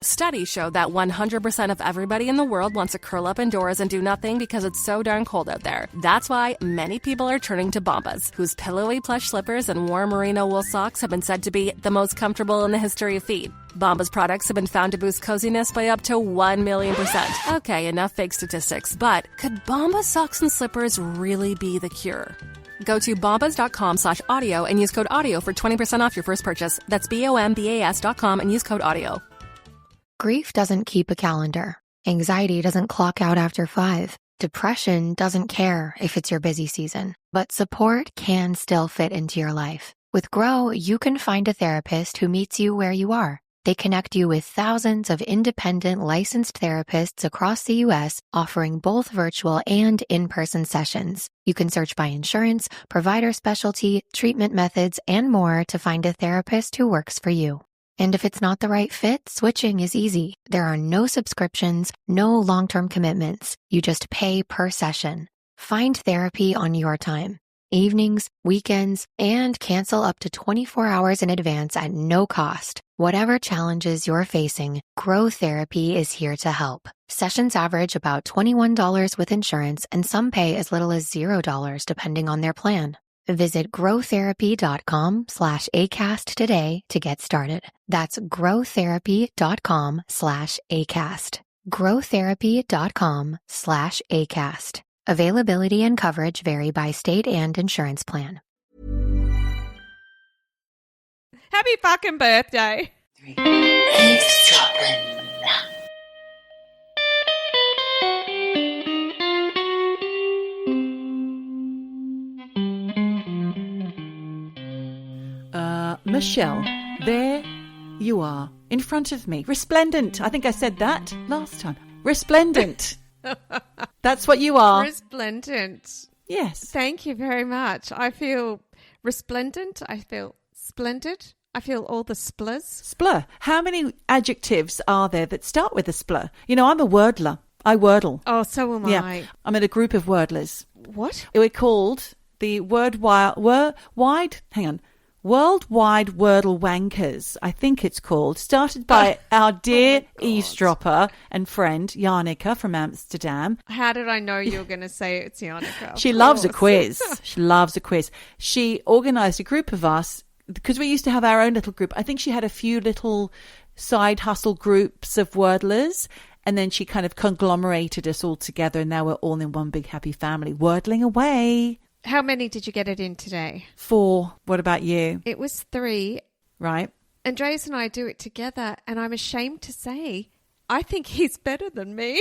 Studies show that 100% of everybody in the world wants to curl up indoors and do nothing because it's so darn cold out there. That's why many people are turning to Bombas, whose pillowy plush slippers and warm merino wool socks have been said to be the most comfortable in the history of feet. Bombas products have been found to boost coziness by up to 1,000,000%. Okay, enough fake statistics, but could Bombas socks and slippers really be the cure? Go to bombas.com/audio and use code AUDIO for 20% off your first purchase. That's BOMBAS.com and use code AUDIO. Grief doesn't keep a calendar. Anxiety doesn't clock out after 5. Depression doesn't care if it's your busy season. But support can still fit into your life. With Grow, you can find a therapist who meets you where you are. They connect you with thousands of independent licensed therapists across the U.S., offering both virtual and in-person sessions. You can search by insurance, provider specialty, treatment methods, and more to find a therapist who works for you. And if it's not the right fit, switching is easy. There are no subscriptions, no long-term commitments. You just pay per session. Find therapy on your time. Evenings, weekends, and cancel up to 24 hours in advance at no cost. Whatever challenges you're facing, Grow Therapy is here to help. Sessions average about $21 with insurance, and some pay as little as $0 depending on their plan. Visit growtherapy.com/ACAST today to get started. That's growtherapy.com/ACAST. growtherapy.com/ACAST. Availability and coverage vary by state and insurance plan. Happy fucking birthday. Eavesdroppin. Michelle, there you are, in front of me. Resplendent. I think I said that last time. Resplendent. That's what you are. Resplendent. Yes. Thank you very much. I feel resplendent. I feel splendid. I feel all the splurs. Splur. How many adjectives are there that start with a splur? You know, I'm a wordler. I wordle. Oh, so am I. I'm in a group of wordlers. What? We're called the Worldwide Wordle Wankers, I think it's called, started by our dear eavesdropper and friend, Jannica from Amsterdam. How did I know you were going to say it's Jannica? She loves a quiz. She loves a quiz. She organised a group of us, because we used to have our own little group. I think she had a few little side hustle groups of wordlers, and then she kind of conglomerated us all together, and now we're all in one big happy family, wordling away. How many did you get it in today? 4. What about you? It was 3. Right. Andreas and I do it together, and I'm ashamed to say, I think he's better than me.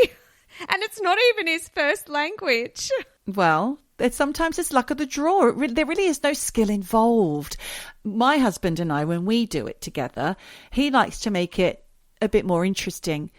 And it's not even his first language. Well, sometimes it's luck of the draw. There really is no skill involved. My husband and I, when we do it together, he likes to make it a bit more interesting.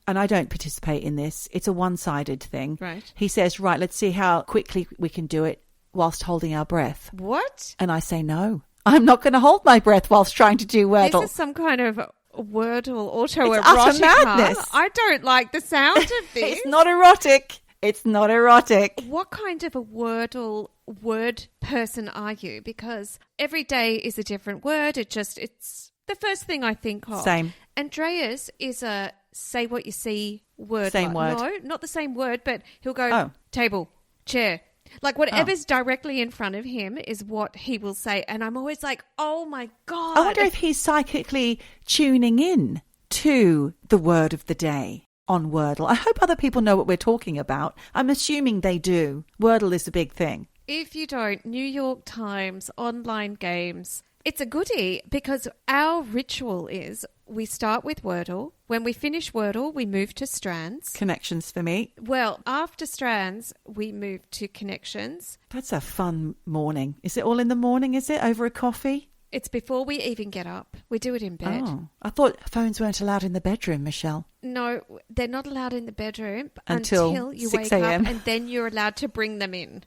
And I don't participate in this. It's a one-sided thing. Right. He says, right, let's see how quickly we can do it whilst holding our breath. What? And I say, no, I'm not going to hold my breath whilst trying to do Wordle. This is some kind of Wordle autoerotic. It's utter madness. I don't like the sound of this. It's not erotic. It's not erotic. What kind of a Wordle word person are you? Because every day is a different word. It's the first thing I think of. Same. Andreas is a say what you see word. Same word. No, not the same word, but he'll go table, chair. Like whatever's directly in front of him is what he will say. And I'm always like, oh my God. I wonder if he's psychically tuning in to the word of the day on Wordle. I hope other people know what we're talking about. I'm assuming they do. Wordle is a big thing. If you don't, New York Times, online games, it's a goodie because our ritual is we start with Wordle. When we finish Wordle, we move to Strands. Connections for me. Well, after Strands, we move to Connections. That's a fun morning. Is it all in the morning, is it? Over a coffee? It's before we even get up. We do it in bed. Oh, I thought phones weren't allowed in the bedroom, Michelle. No, they're not allowed in the bedroom until you 6 wake a.m. up, and then you're allowed to bring them in.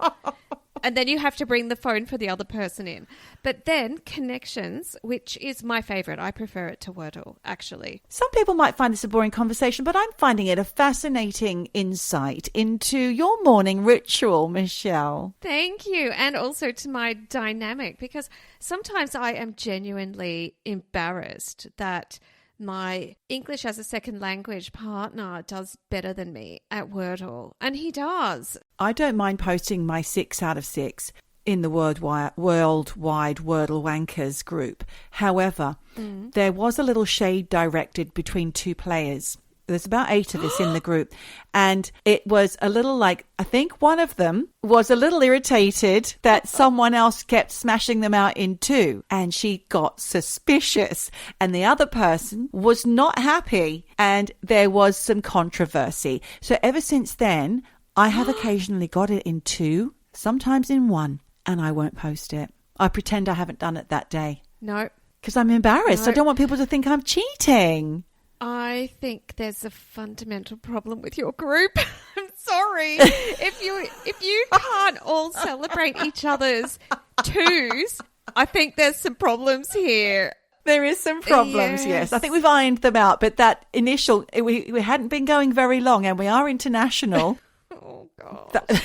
And then you have to bring the phone for the other person in. But then Connections, which is my favourite. I prefer it to Wordle, actually. Some people might find this a boring conversation, but I'm finding it a fascinating insight into your morning ritual, Michelle. Thank you. And also to my dynamic, because sometimes I am genuinely embarrassed that my English as a second language partner does better than me at Wordle. And he does. I don't mind posting my 6 out of 6 in the worldwide Wordle Wankers group. However, there was a little shade directed between 2 players. There's about 8 of us in the group. And it was a little like, I think one of them was a little irritated that someone else kept smashing them out in 2. And she got suspicious. And the other person was not happy. And there was some controversy. So ever since then, I have occasionally got it in 2, sometimes in 1. And I won't post it. I pretend I haven't done it that day. No. Because I'm embarrassed. No. I don't want people to think I'm cheating. I think there's a fundamental problem with your group. I'm sorry. If you can't all celebrate each other's 2s, I think there's some problems here. There is some problems, yes. I think we've ironed them out. But that initial, we hadn't been going very long, and we are international. Oh, God. No.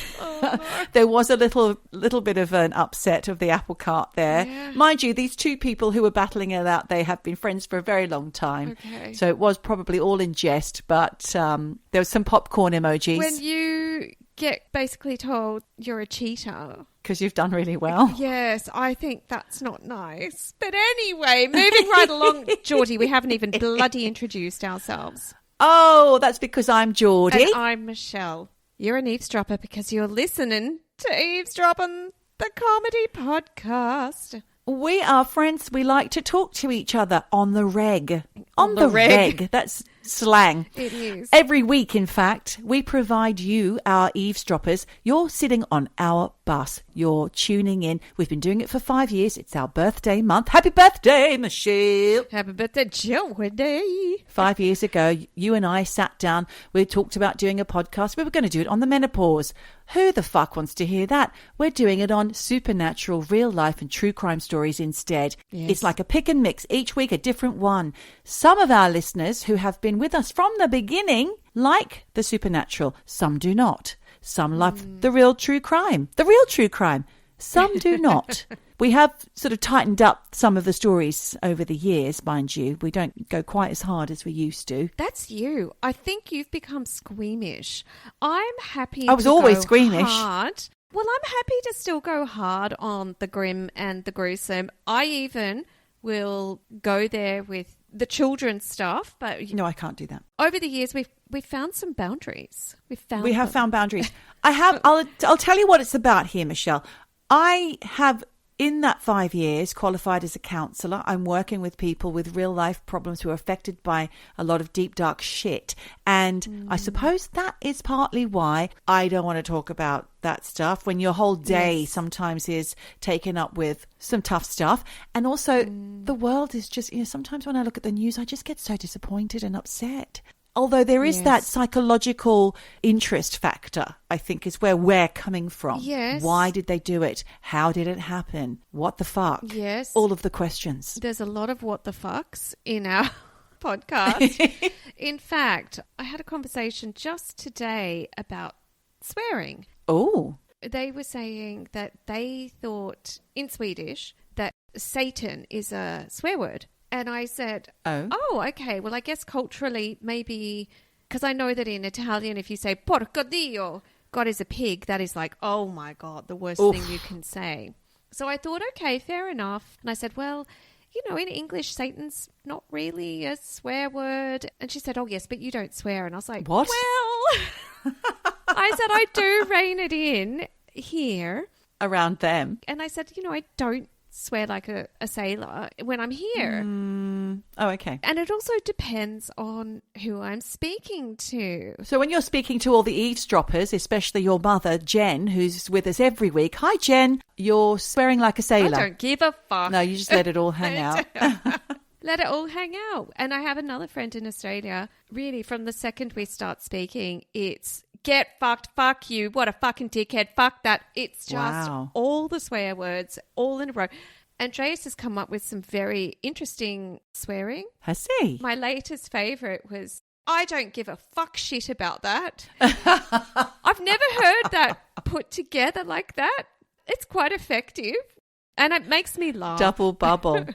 There was a little bit of an upset of the apple cart there. Yeah. Mind you, these 2 people who were battling it out, they have been friends for a very long time. Okay. So it was probably all in jest, but there was some popcorn emojis. When you get basically told you're a cheater. Because you've done really well. Yes, I think that's not nice. But anyway, moving right along, Geordie, we haven't even bloody introduced ourselves. Oh, that's because I'm Geordie. And I'm Michelle. You're an eavesdropper because you're listening to Eavesdroppin, the comedy podcast. We are friends. We like to talk to each other on the reg. On the reg. That's slang. It is. Every week, in fact, we provide you, our eavesdroppers. You're sitting on our bus. You're tuning in. We've been doing it for 5 years. It's our birthday month. Happy birthday, Michelle. Happy birthday, Geordie. 5 years ago, you and I sat down. We talked about doing a podcast. We were going to do it on the menopause. Who the fuck wants to hear that? We're doing it on supernatural, real life and true crime stories instead. Yes. It's like a pick and mix, each week a different one. Some of our listeners who have been with us from the beginning like the supernatural. Some do not. Some love the real true crime. The real true crime. Some do not. We have sort of tightened up some of the stories over the years, mind you. We don't go quite as hard as we used to. That's you. I think you've become squeamish. I'm happy I was to always go squeamish. hard. Well, I'm happy to still go hard on the grim and the gruesome. I even will go there with the children's stuff, but No, I can't do that. over the years we've found some boundaries. We have them. found boundaries. I'll tell you what it's about here, Michelle. I have, in that 5 years, qualified as a counsellor. I'm working with people with real life problems who are affected by a lot of deep, dark shit. And I suppose that is partly why I don't want to talk about that stuff when your whole day sometimes is taken up with some tough stuff. And also the world is just, sometimes when I look at the news, I just get so disappointed and upset. Although there is that psychological interest factor, I think, is where we're coming from. Yes. Why did they do it? How did it happen? What the fuck? Yes. All of the questions. There's a lot of what the fucks in our podcast. In fact, I had a conversation just today about swearing. Oh. They were saying that they thought in Swedish that Satan is a swear word. And I said, oh, okay. Well, I guess culturally, maybe, because I know that in Italian, if you say porco dio, God is a pig, that is like, oh my God, the worst thing you can say. So I thought, okay, fair enough. And I said, well, in English, Satan's not really a swear word. And she said, oh, yes, but you don't swear. And I was like, what? Well, I said, I do rein it in here. Around them. And I said, I don't swear like a sailor when I'm here. Oh, okay. And it also depends on who I'm speaking to. So when you're speaking to all the eavesdroppers, especially your mother, Jen, who's with us every week. Hi, Jen. You're swearing like a sailor. I don't give a fuck. No, you just let it all hang out. Let it all hang out. And I have another friend in Australia. Really, from the second we start speaking, it's get fucked, fuck you, what a fucking dickhead, fuck that. It's just all the swear words all in a row. Andreas has come up with some very interesting swearing. Has he? My latest favourite was, I don't give a fuck shit about that. I've never heard that put together like that. It's quite effective and it makes me laugh. Double bubble.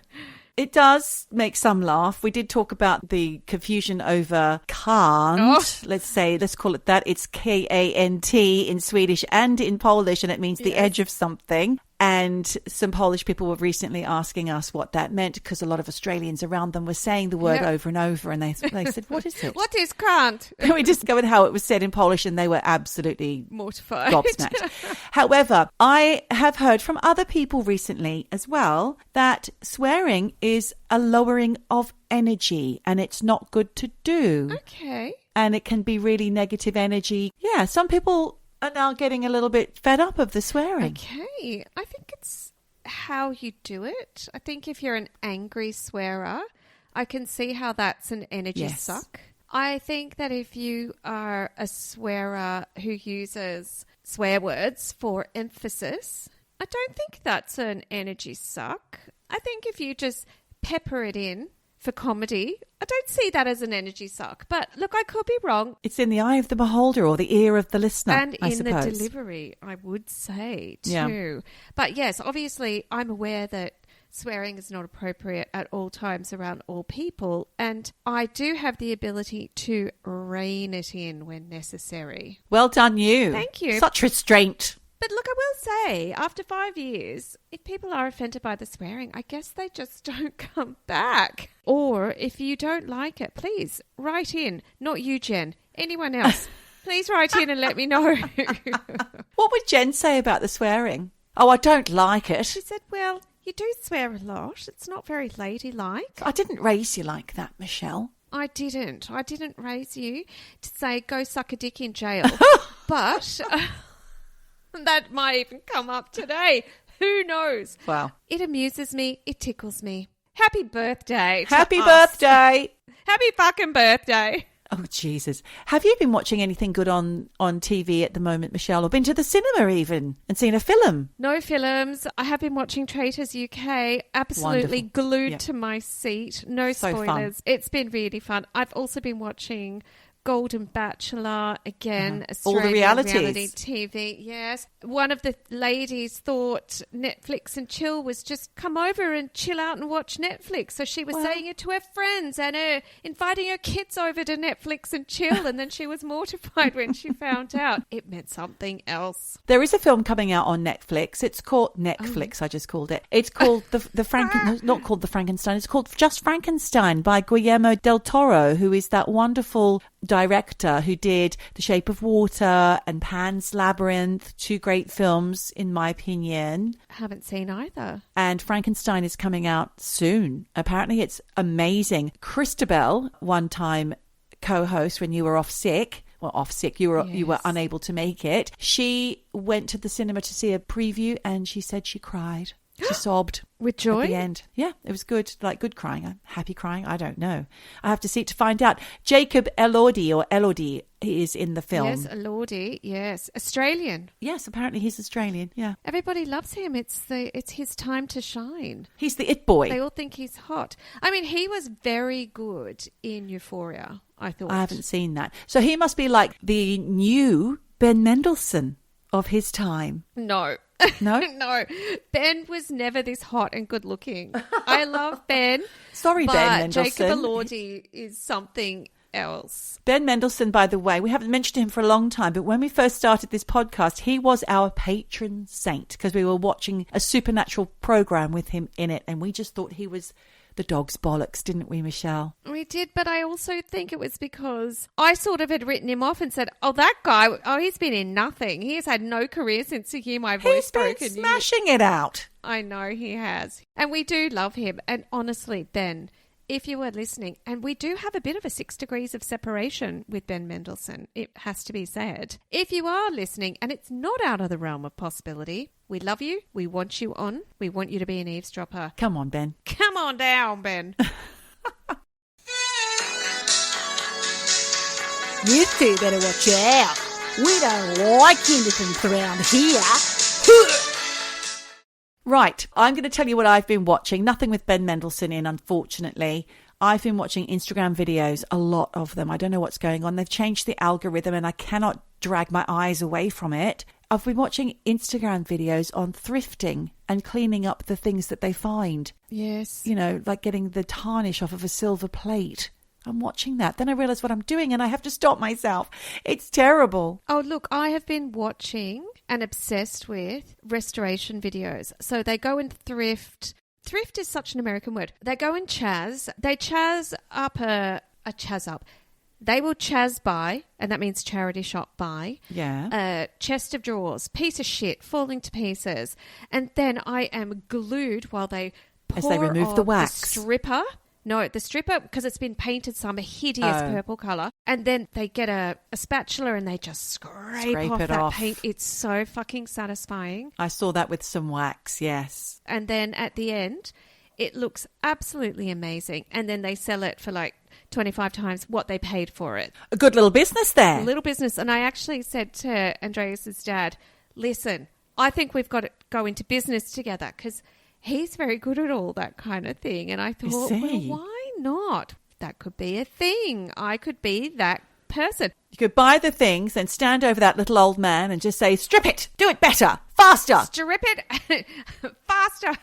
It does make some laugh. We did talk about the confusion over can't. Oh. Let's call it that. It's KANT in Swedish and in Polish, and it means the edge of something. And some Polish people were recently asking us what that meant because a lot of Australians around them were saying the word over and over. And they said, what is it? What is can't? We discovered how it was said in Polish and they were absolutely mortified. Gobsmacked. However, I have heard from other people recently as well that swearing is a lowering of energy and it's not good to do. Okay. And it can be really negative energy. Yeah, some people are now getting a little bit fed up of the swearing. Okay. I think it's how you do it. I think if you're an angry swearer, I can see how that's an energy suck. I think that if you are a swearer who uses swear words for emphasis, I don't think that's an energy suck. I think if you just pepper it in for comedy, I don't see that as an energy suck. But look, I could be wrong. It's in the eye of the beholder or the ear of the listener, and I in suppose. The delivery, I would say, too. Yeah. But yes, obviously, I'm aware that swearing is not appropriate at all times around all people. And I do have the ability to rein it in when necessary. Well done, you. Thank you. Such restraint. But look, I will say, after 5 years, if people are offended by the swearing, I guess they just don't come back. Or if you don't like it, please write in. Not you, Jen. Anyone else. Please write in and let me know. What would Jen say about the swearing? Oh, I don't like it. She said, well, you do swear a lot. It's not very ladylike. I didn't raise you like that, Michelle. I didn't raise you to say, go suck a dick in jail. But that might even come up today. Who knows? Wow. It amuses me. It tickles me. Happy birthday. Happy birthday. Happy fucking birthday. Oh, Jesus. Have you been watching anything good on TV at the moment, Michelle? Or been to the cinema even and seen a film? No films. I have been watching Traitors UK. Absolutely Wonderful. glued to my seat. No spoilers. Fun. It's been really fun. I've also been watching Golden Bachelor, again, All the Australian realities. reality TV, yes. One of the ladies thought Netflix and chill was just come over and chill out and watch Netflix. So she was saying it to her friends and inviting her kids over to Netflix and chill. And then she was mortified when she found out. It meant something else. There is a film coming out on Netflix. It's called Netflix. I just called it. It's called not called The Frankenstein. It's called Just Frankenstein by Guillermo del Toro, who is that wonderful director who did The Shape of Water and Pan's Labyrinth, two great films in my opinion. Haven't seen either. And Frankenstein is coming out soon. Apparently it's amazing. Christabel, one time co-host when you were you were unable to make it. She went to the cinema to see a preview and she said she cried. She sobbed. With joy? At the end. Yeah, it was good. Like good crying. Happy crying. I don't know. I have to see to find out. Jacob Elordi is in the film. Yes, Elordi. Yes. Australian. Yes, apparently he's Australian. Yeah. Everybody loves him. It's his time to shine. He's the it boy. They all think he's hot. I mean, he was very good in Euphoria, I thought. I haven't seen that. So he must be like the new Ben Mendelsohn of his time. No. No? No. Ben was never this hot and good looking. I love Ben. Sorry, but Ben Mendelsohn. Jacob Elordi is something else. Ben Mendelsohn, by the way, we haven't mentioned him for a long time, but when we first started this podcast, he was our patron saint because we were watching a supernatural program with him in it, and we just thought he was the dog's bollocks, didn't we, Michelle? We did, but I also think it was because I sort of had written him off and said, oh, that guy, he's been in nothing. He has had no career since he heard my voice broken. He's been smashing it out. I know he has. And we do love him. And honestly, Ben, if you were listening, and we do have a bit of a 6 degrees of separation with Ben Mendelsohn, it has to be said. If you are listening and it's not out of the realm of possibility, we love you. We want you on. We want you to be an eavesdropper. Come on, Ben. Come on down, Ben. You two better watch out. We don't like innocents around here. Right, I'm going to tell you what I've been watching. Nothing with Ben Mendelsohn in, unfortunately. I've been watching Instagram videos, a lot of them. I don't know what's going on. They've changed the algorithm and I cannot drag my eyes away from it. I've been watching Instagram videos on thrifting and cleaning up the things that they find. Yes. You know, like getting the tarnish off of a silver plate. I'm watching that. Then I realise what I'm doing and I have to stop myself. It's terrible. Oh, look, I have been watching and obsessed with restoration videos. So they go and thrift. Thrift is such an American word. They go and chaz. They chaz up a chaz up. They will chaz buy, and that means charity shop buy. Yeah. A chest of drawers, piece of shit, falling to pieces. And then I am glued while they pour as they remove the wax. The stripper. No, the stripper, because it's been painted some hideous purple colour. And then they get a spatula and they just scrape off that paint. It's so fucking satisfying. I saw that with some wax, yes. And then at the end, it looks absolutely amazing. And then they sell it for like 25 times what they paid for it. A good little business there. A little business. And I actually said to Andreas's dad, listen, I think we've got to go into business together because he's very good at all that kind of thing. And I thought, well, why not? That could be a thing. I could be that person. You could buy the things and stand over that little old man and just say, strip it, do it better, faster. Strip it faster.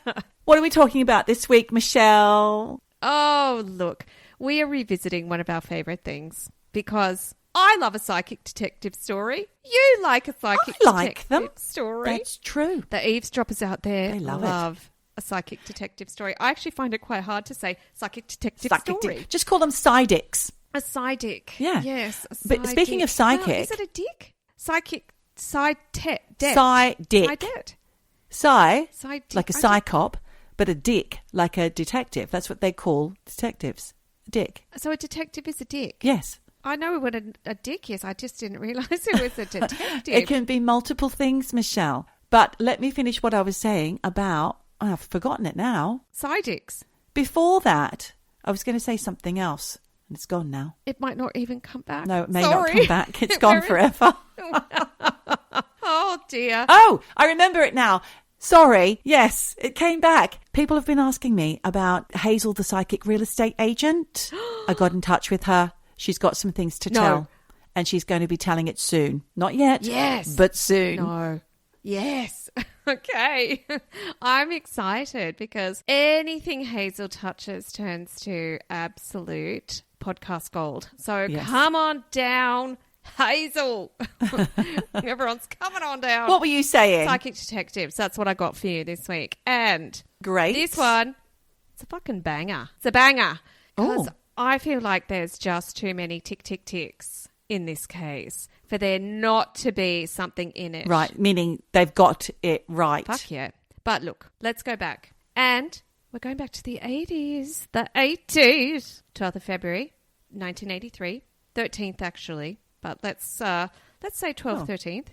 What are we talking about this week, Michelle? Oh, look, we are revisiting one of our favourite things because I love a psychic detective story. You like a psychic detective story. That's true. The eavesdroppers out there they love a psychic detective story. I actually find it quite hard to say psychic detective story. Just call them psy-dicks. A psy-dick. Yeah. Yes. But speaking of psychic. Well, is it a dick? Psychic. Psy-dick. Psy-dick. Psy, Psy-dick. like a psychop, but a dick, like a detective. That's what they call detectives. A dick. So a detective is a dick? Yes. I know what a dick is. I just didn't realise it was a detective. It can be multiple things, Michelle. But let me finish what I was saying about, I've forgotten it now. Psy-dicks. Before that, I was going to say something else. And it's gone now. It might not even come back. No, it may not come back. It's gone forever. Oh, dear. Oh, I remember it now. Sorry. Yes, it came back. People have been asking me about Hazel, the psychic real estate agent. I got in touch with her. She's got some things to tell. And she's going to be telling it soon. Not yet. Yes. But soon. No. Yes. Okay. I'm excited because anything Hazel touches turns to absolute podcast gold. So come on down, Hazel. Everyone's coming on down. What were you saying? Psychic detectives. That's what I got for you this week. And great. This one, it's a fucking banger. It's a banger. Because I feel like there's just too many tick, tick, ticks in this case for there not to be something in it. Right, meaning they've got it right. Fuck yeah. But look, let's go back. And we're going back to the 80s. The 80s. 12th of February, 1983. 13th, actually. But let's say 12th, 13th.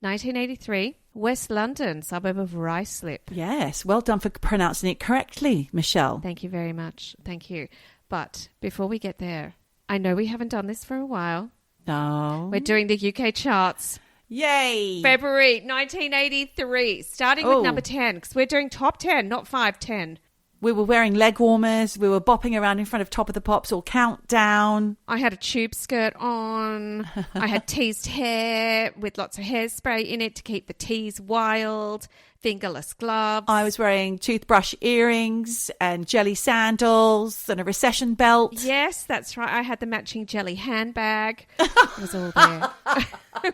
1983, West London, suburb of Ruislip. Yes, well done for pronouncing it correctly, Michelle. Thank you very much. Thank you. But before we get there, I know we haven't done this for a while. No. We're doing the UK charts. Yay. February 1983, starting with number 10, because we're doing top 10, not 5, 10. We were wearing leg warmers. We were bopping around in front of Top of the Pops or Countdown. I had a tube skirt on. I had teased hair with lots of hairspray in it to keep the tease wild. Fingerless gloves. I was wearing toothbrush earrings and jelly sandals and a recession belt. Yes, that's right. I had the matching jelly handbag. It was all there. Do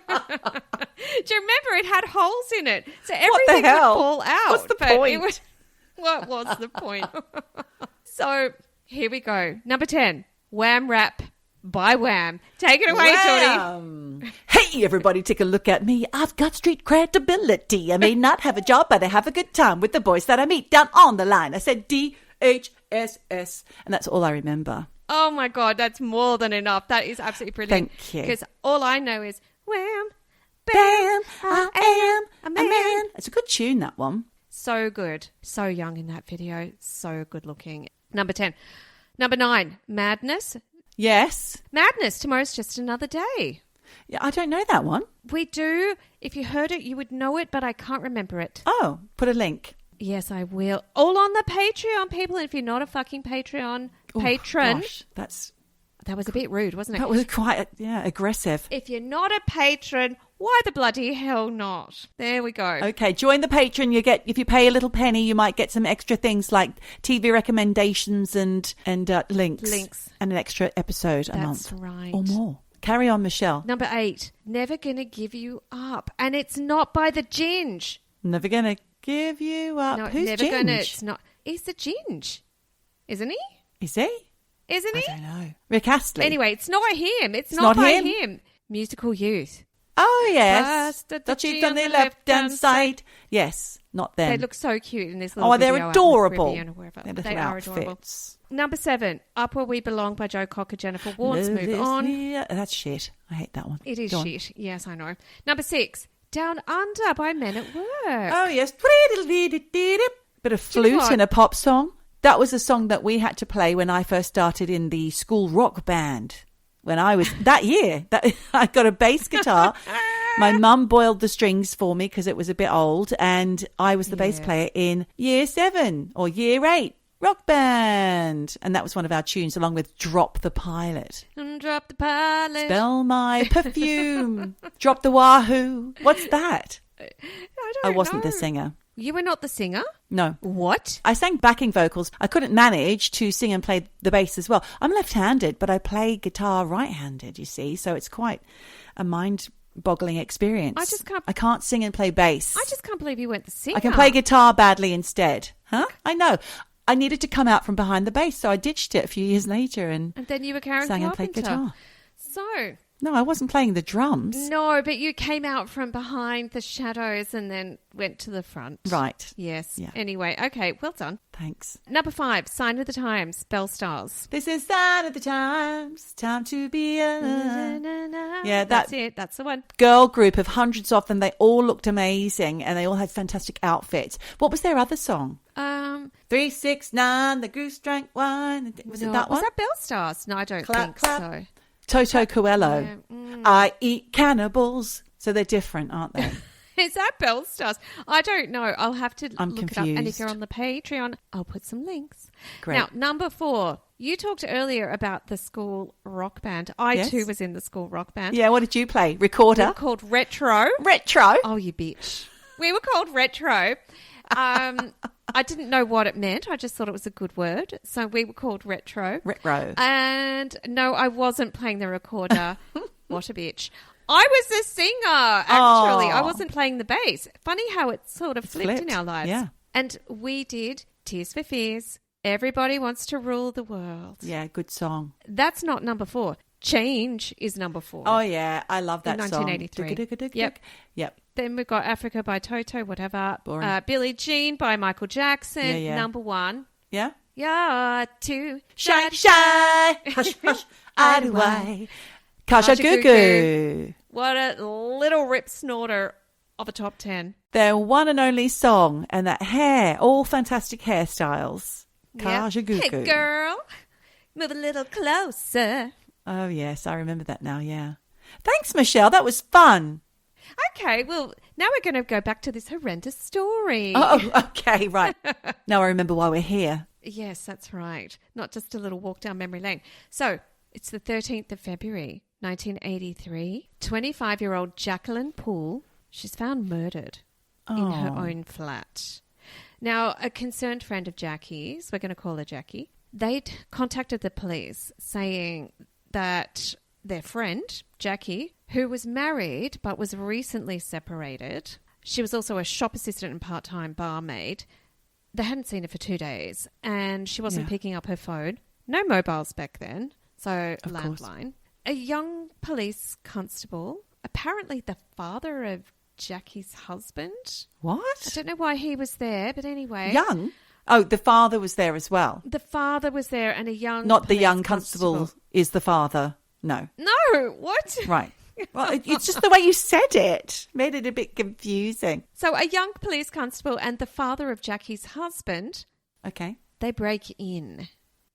you remember it had holes in it? So everything would fall out. What's the point? What was the point? So here we go. Number 10, Wham Rap by Wham. Take it away, Geordie. Hey, everybody, take a look at me. I've got street credibility. I may not have a job, but I have a good time with the boys that I meet down on the line. I said DHSS, and that's all I remember. Oh, my God, that's more than enough. That is absolutely brilliant. Thank you. Because all I know is Wham, bam, I am a man. It's a good tune, that one. So good. So young in that video. So good looking. Number 10. Number 9, Madness. Yes. Madness. Tomorrow's just another day. Yeah, I don't know that one. We do. If you heard it, you would know it, but I can't remember it. Oh, put a link. Yes, I will. All on the Patreon, people. And if you're not a fucking Patreon, patron. Gosh, That was a bit rude, wasn't it? that was quite aggressive. If you're not a patron, why the bloody hell not? There we go. Okay, join the Patreon. If you pay a little penny, you might get some extra things like TV recommendations and links and an extra episode a month. That's right. Or more. Carry on, Michelle. Number 8, Never Gonna Give You Up. And it's not by the Ginge. Never gonna give you up. No, Who's never Ginge? gonna. It's not. He's the Ginge, isn't he? Is he? Isn't he? I don't know. Rick Astley. Anyway, it's not him. It's not by him. Musical Youth. Oh, yes. Just The chief on the left-hand side. Yes, not them. They look so cute in this little they're video out in the adorable. Caribbean or wherever. Their little They are adorable. outfits. Number 7, Up Where We Belong by Joe Cocker, Jennifer Warnes. Move on. Yeah, that's shit. I hate that one. It is Go on. shit. Yes, I know. Number 6, Down Under by Men at Work. Oh, yes. Bit of flute in a pop song. That was a song that we had to play when I first started in the school rock band. When I was that year, I got a bass guitar. My mum boiled the strings for me because it was a bit old, and I was the bass player in year 7 or year 8 rock band, and that was one of our tunes, along with "Drop the Pilot." Drop the pilot. Smell my perfume. Drop the wahoo. What's that? I wasn't the singer. You were not the singer? No. What? I sang backing vocals. I couldn't manage to sing and play the bass as well. I'm left-handed, but I play guitar right-handed, you see, so it's quite a mind-boggling experience. I can't sing and play bass. I just can't believe you weren't the singer. I can play guitar badly instead. Huh? I know. I needed to come out from behind the bass, so I ditched it a few years later and then you were Karen sang Carpenter. and played guitar. So... No, I wasn't playing the drums. No, but you came out from behind the shadows and then went to the front. Right. Yes. Yeah. Anyway, okay, well done. Thanks. Number 5, Sign of the Times, Bell Stars. This is Sign of the Times, time to be alive. Yeah, that's it. That's the one. Girl group of hundreds of them. They all looked amazing and they all had fantastic outfits. What was their other song? 3, 6, 9, the goose drank wine. Was it that one? Was that Bell Stars? No, I don't think so. Toto Coelho. Yeah. I eat cannibals. So they're different, aren't they? Is that Bell Stars? I don't know. I'll have to I'm look confused. it up. And if you're on the Patreon, I'll put some links. Great. Now, number 4. You talked earlier about the school rock band. I too was in the school rock band. Yeah, what did you play? Recorder? We were called Retro. Retro? Oh, you bitch. We were called Retro. I didn't know what it meant. I just thought it was a good word. So we were called Retro. Retro. And no, I wasn't playing the recorder. What a bitch. I was the singer, actually. Oh. I wasn't playing the bass. Funny how it sort of flipped in our lives. Yeah. And we did Tears for Fears. Everybody Wants to Rule the World. Yeah, good song. That's not number 4. Change is number 4. Oh, yeah. I love that in song. 1983. Yep. Then we've got Africa by Toto, whatever. Boring. Billie Jean by Michael Jackson, Yeah. number 1. Yeah? You're too Shy, shy. Hush, hush. I do I. Kasha Goo Goo. What a little rip snorter of a top 10. Their one and only song, and that hair, all fantastic hairstyles. Kasha Goo Goo. Hey, girl, move a little closer. Oh, yes, I remember that now, yeah. Thanks, Michelle. That was fun. Okay, well, now we're going to go back to this horrendous story. Oh, okay, right. Now I remember why we're here. Yes, that's right. Not just a little walk down memory lane. So, it's the 13th of February, 1983. 25-year-old Jacqueline Poole, she's found murdered in her own flat. Now, a concerned friend of Jackie's, we're going to call her Jackie, they'd contacted the police saying that their friend, Jackie, who was married but was recently separated, she was also a shop assistant and part-time barmaid, they hadn't seen her for 2 days and she wasn't picking up her phone. No mobiles back then, so of landline. Course. A young police constable, apparently the father of Jackie's husband. What? I don't know why he was there, but anyway. Young? Oh, the father was there as well. The father was there and a young Not the police young constable is the father. No. No, what? Right. Well, it's just the way you said it. Made it a bit confusing. So a young police constable and the father of Jackie's husband, Okay. they break in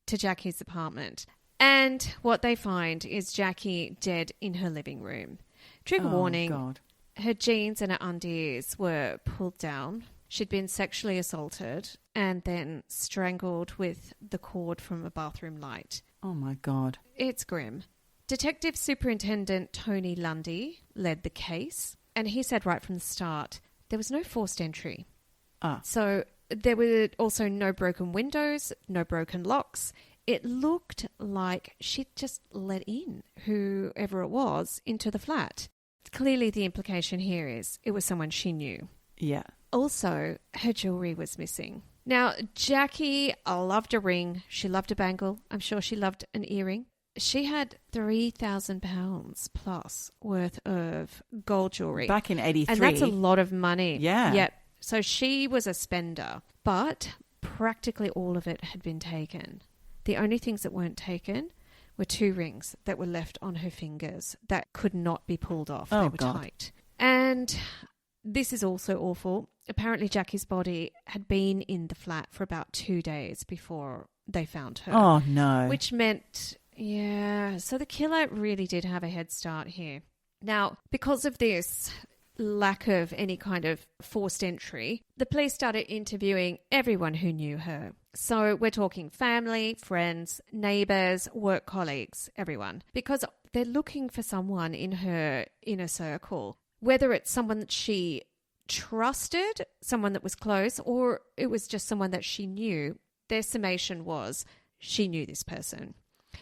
to Jackie's apartment. And what they find is Jackie dead in her living room. Trigger warning. God. Her jeans and her undies were pulled down. She'd been sexually assaulted and then strangled with the cord from a bathroom light. Oh, my God. It's grim. Detective Superintendent Tony Lundy led the case, and he said right from the start there was no forced entry. So there were also no broken windows, no broken locks. It looked like she'd just let in whoever it was into the flat. Clearly the implication here is it was someone she knew. Yeah. Also, her jewellery was missing. Now, Jackie loved a ring. She loved a bangle. I'm sure she loved an earring. She had £3,000 plus worth of gold jewellery. Back in 83. And that's a lot of money. Yeah. Yep. So she was a spender, but practically all of it had been taken. The only things that weren't taken were 2 rings that were left on her fingers that could not be pulled off. Oh, they were God. tight. And this is also awful. Apparently Jackie's body had been in the flat for about 2 days before they found her. Oh, no. Which meant, yeah, so the killer really did have a head start here. Now, because of this lack of any kind of forced entry, the police started interviewing everyone who knew her. So we're talking family, friends, neighbours, work colleagues, everyone. Because they're looking for someone in her inner circle, whether it's someone that she trusted, someone that was close, or it was just someone that she knew. Their summation was she knew this person.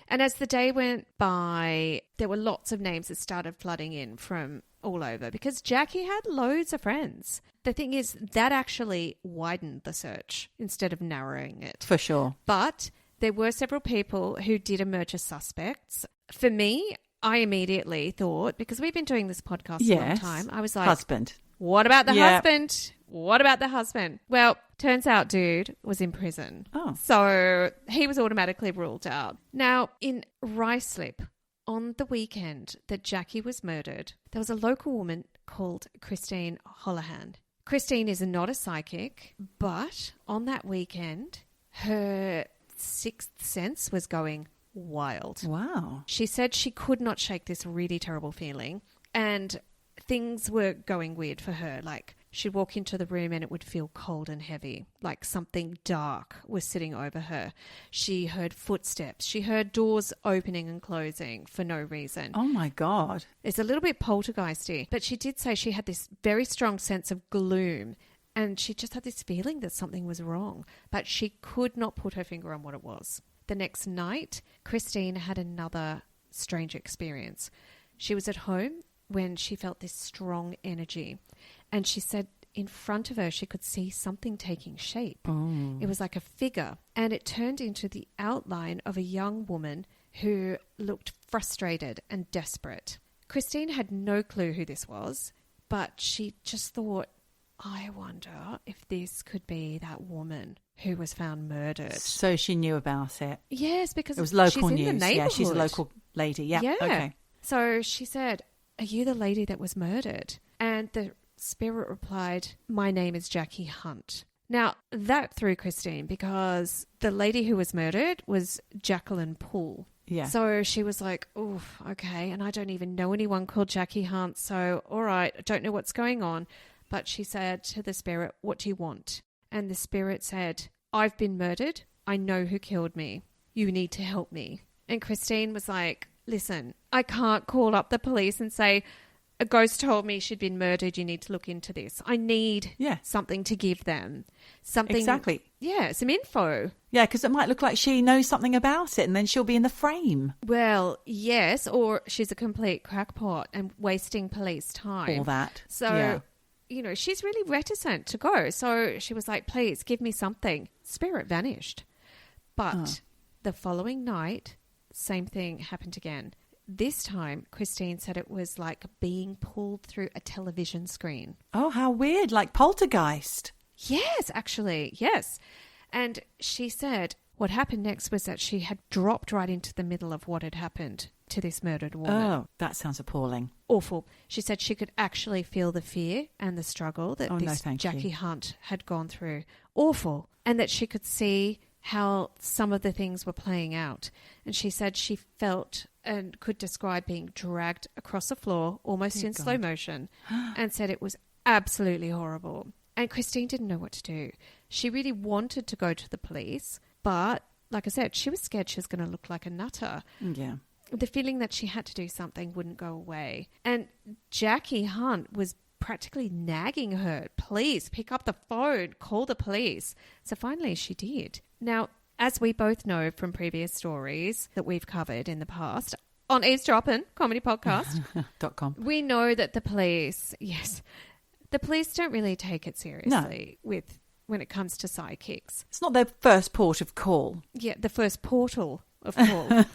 And as the day went by, there were lots of names that started flooding in from all over because Jackie had loads of friends. The thing is, that actually widened the search instead of narrowing it. For sure. But there were several people who did emerge as suspects. For me, I immediately thought, because we've been doing this podcast a long time, I was like, husband. What about the husband? What about the husband? Well, turns out dude was in prison. Oh. So he was automatically ruled out. Now, in Ruislip, on the weekend that Jackie was murdered, there was a local woman called Christine Holohan. Christine is not a psychic, but on that weekend, her sixth sense was going wild. Wow. She said she could not shake this really terrible feeling, and things were going weird for her. Like, she'd walk into the room and it would feel cold and heavy, like something dark was sitting over her. She heard footsteps. She heard doors opening and closing for no reason. Oh, my God. It's a little bit poltergeisty, but she did say she had this very strong sense of gloom, and she just had this feeling that something was wrong, but she could not put her finger on what it was. The next night, Christine had another strange experience. She was at home when she felt this strong energy, and she said in front of her she could see something taking shape. It was like a figure, and it turned into the outline of a young woman who looked frustrated and desperate. Christine had no clue who this was, but she just thought, I wonder if this could be that woman who was found murdered. So she knew about it. Yes, because it was local she's news. in the neighborhood. Yeah, she's a local lady. Yeah. Okay. So she said, are you the lady that was murdered? And the spirit replied, my name is Jackie Hunt. Now, that threw Christine because the lady who was murdered was Jacqueline Poole. Yeah. So she was like, oh, okay. And I don't even know anyone called Jackie Hunt. So, all right, I don't know what's going on. But she said to the spirit, what do you want? And the spirit said, I've been murdered. I know who killed me. You need to help me. And Christine was like, listen, I can't call up the police and say, a ghost told me she'd been murdered. You need to look into this. I need something to give them. Something. Exactly. Yeah, some info. Yeah, because it might look like she knows something about it and then she'll be in the frame. Well, yes, or she's a complete crackpot and wasting police time. All that. So, you know, she's really reticent to go. So she was like, please give me something. Spirit vanished. But the following night, same thing happened again. This time, Christine said it was like being pulled through a television screen. Oh, how weird. Like poltergeist. Yes, actually. Yes. And she said what happened next was that she had dropped right into the middle of what had happened to this murdered woman. Oh, that sounds appalling. Awful. She said she could actually feel the fear and the struggle that Jackie Hunt had gone through. Awful. And that she could see how some of the things were playing out. And she said she felt and could describe being dragged across the floor almost in slow motion and said it was absolutely horrible. And Christine didn't know what to do. She really wanted to go to the police, but like I said, she was scared she was going to look like a nutter. Yeah. The feeling that she had to do something wouldn't go away. And Jackie Hunt was practically nagging her, please pick up the phone, call the police. So finally she did. Now, as we both know from previous stories that we've covered in the past, on Eavesdroppin, comedy podcast, .com. we know that the police don't really take it seriously when it comes to sidekicks. It's not their first port of call. Yeah, the first portal of call.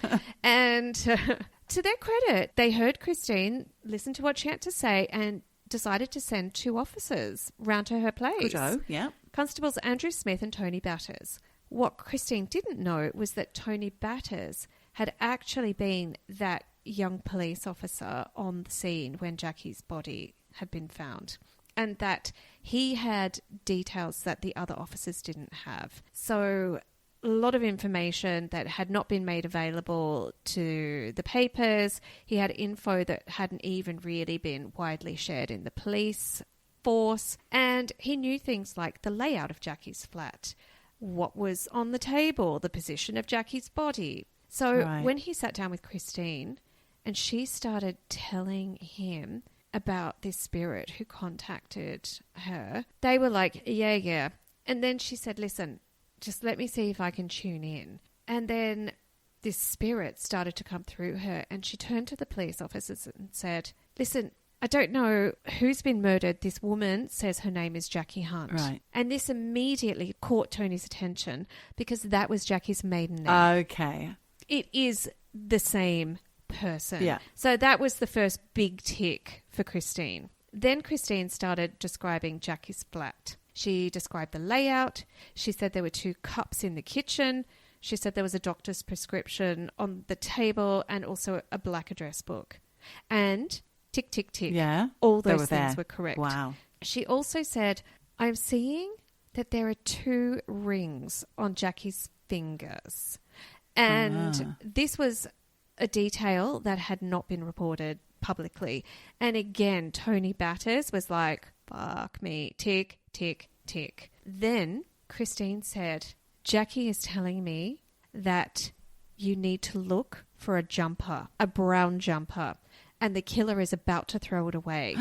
And to their credit, they heard Christine, listened to what she had to say, and decided to send 2 officers round to her place. Good-o, yeah. Constables Andrew Smith and Tony Batters. What Christine didn't know was that Tony Batters had actually been that young police officer on the scene when Jackie's body had been found, and that he had details that the other officers didn't have. So a lot of information that had not been made available to the papers. He had info that hadn't even really been widely shared in the police force. And he knew things like the layout of Jackie's flat, what was on the table, the position of Jackie's body. So when he sat down with Christine and she started telling him about this spirit who contacted her, they were like, yeah. And then she said, listen, just let me see if I can tune in. And then this spirit started to come through her, and she turned to the police officers and said, listen, I don't know who's been murdered. This woman says her name is Jackie Hunt. Right. And this immediately caught Tony's attention because that was Jackie's maiden name. Okay. It is the same person. Yeah. So that was the first big tick for Christine. Then Christine started describing Jackie's flat. She described the layout. She said there were 2 cups in the kitchen. She said there was a doctor's prescription on the table and also a black address book. And tick, tick, tick. Yeah. All those things were correct. Wow. She also said, I'm seeing that there are 2 rings on Jackie's fingers. And this was a detail that had not been reported publicly. And again, Tony Batters was like, fuck me, tick, tick, tick. Then Christine said, Jackie is telling me that you need to look for a jumper, a brown jumper, and the killer is about to throw it away.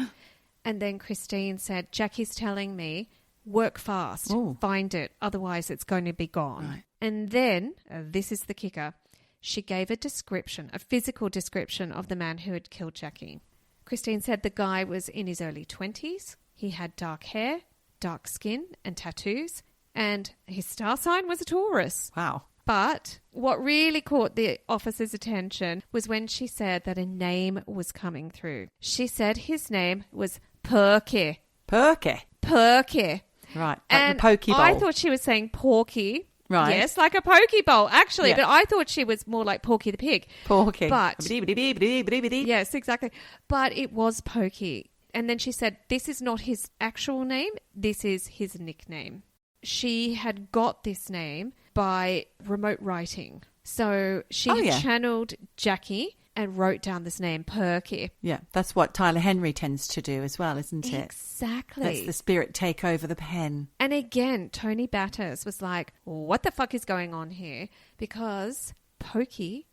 And then Christine said, Jackie's telling me, work fast, find it, otherwise it's going to be gone. Right. And then, this is the kicker, she gave a description, a physical description of the man who had killed Jackie. Christine said the guy was in his early 20s. He had dark hair, dark skin and tattoos, and his star sign was a Taurus. Wow. But what really caught the officer's attention was when she said that a name was coming through. She said his name was Perky. Perky? Perky. Right, like and the Pokeball. I thought she was saying Porky. Right. Yes, like a Pokeball, actually. Yeah. But I thought she was more like Porky the Pig. Porky. But yes, exactly. But it was Pokey. And then she said, this is not his actual name. This is his nickname. She had got this name by remote writing. So she had channeled Jackie and wrote down this name, Perky. Yeah, that's what Tyler Henry tends to do as well, isn't it? Exactly. That's the spirit take over the pen. And again, Tony Batters was like, what the fuck is going on here? Because Pokey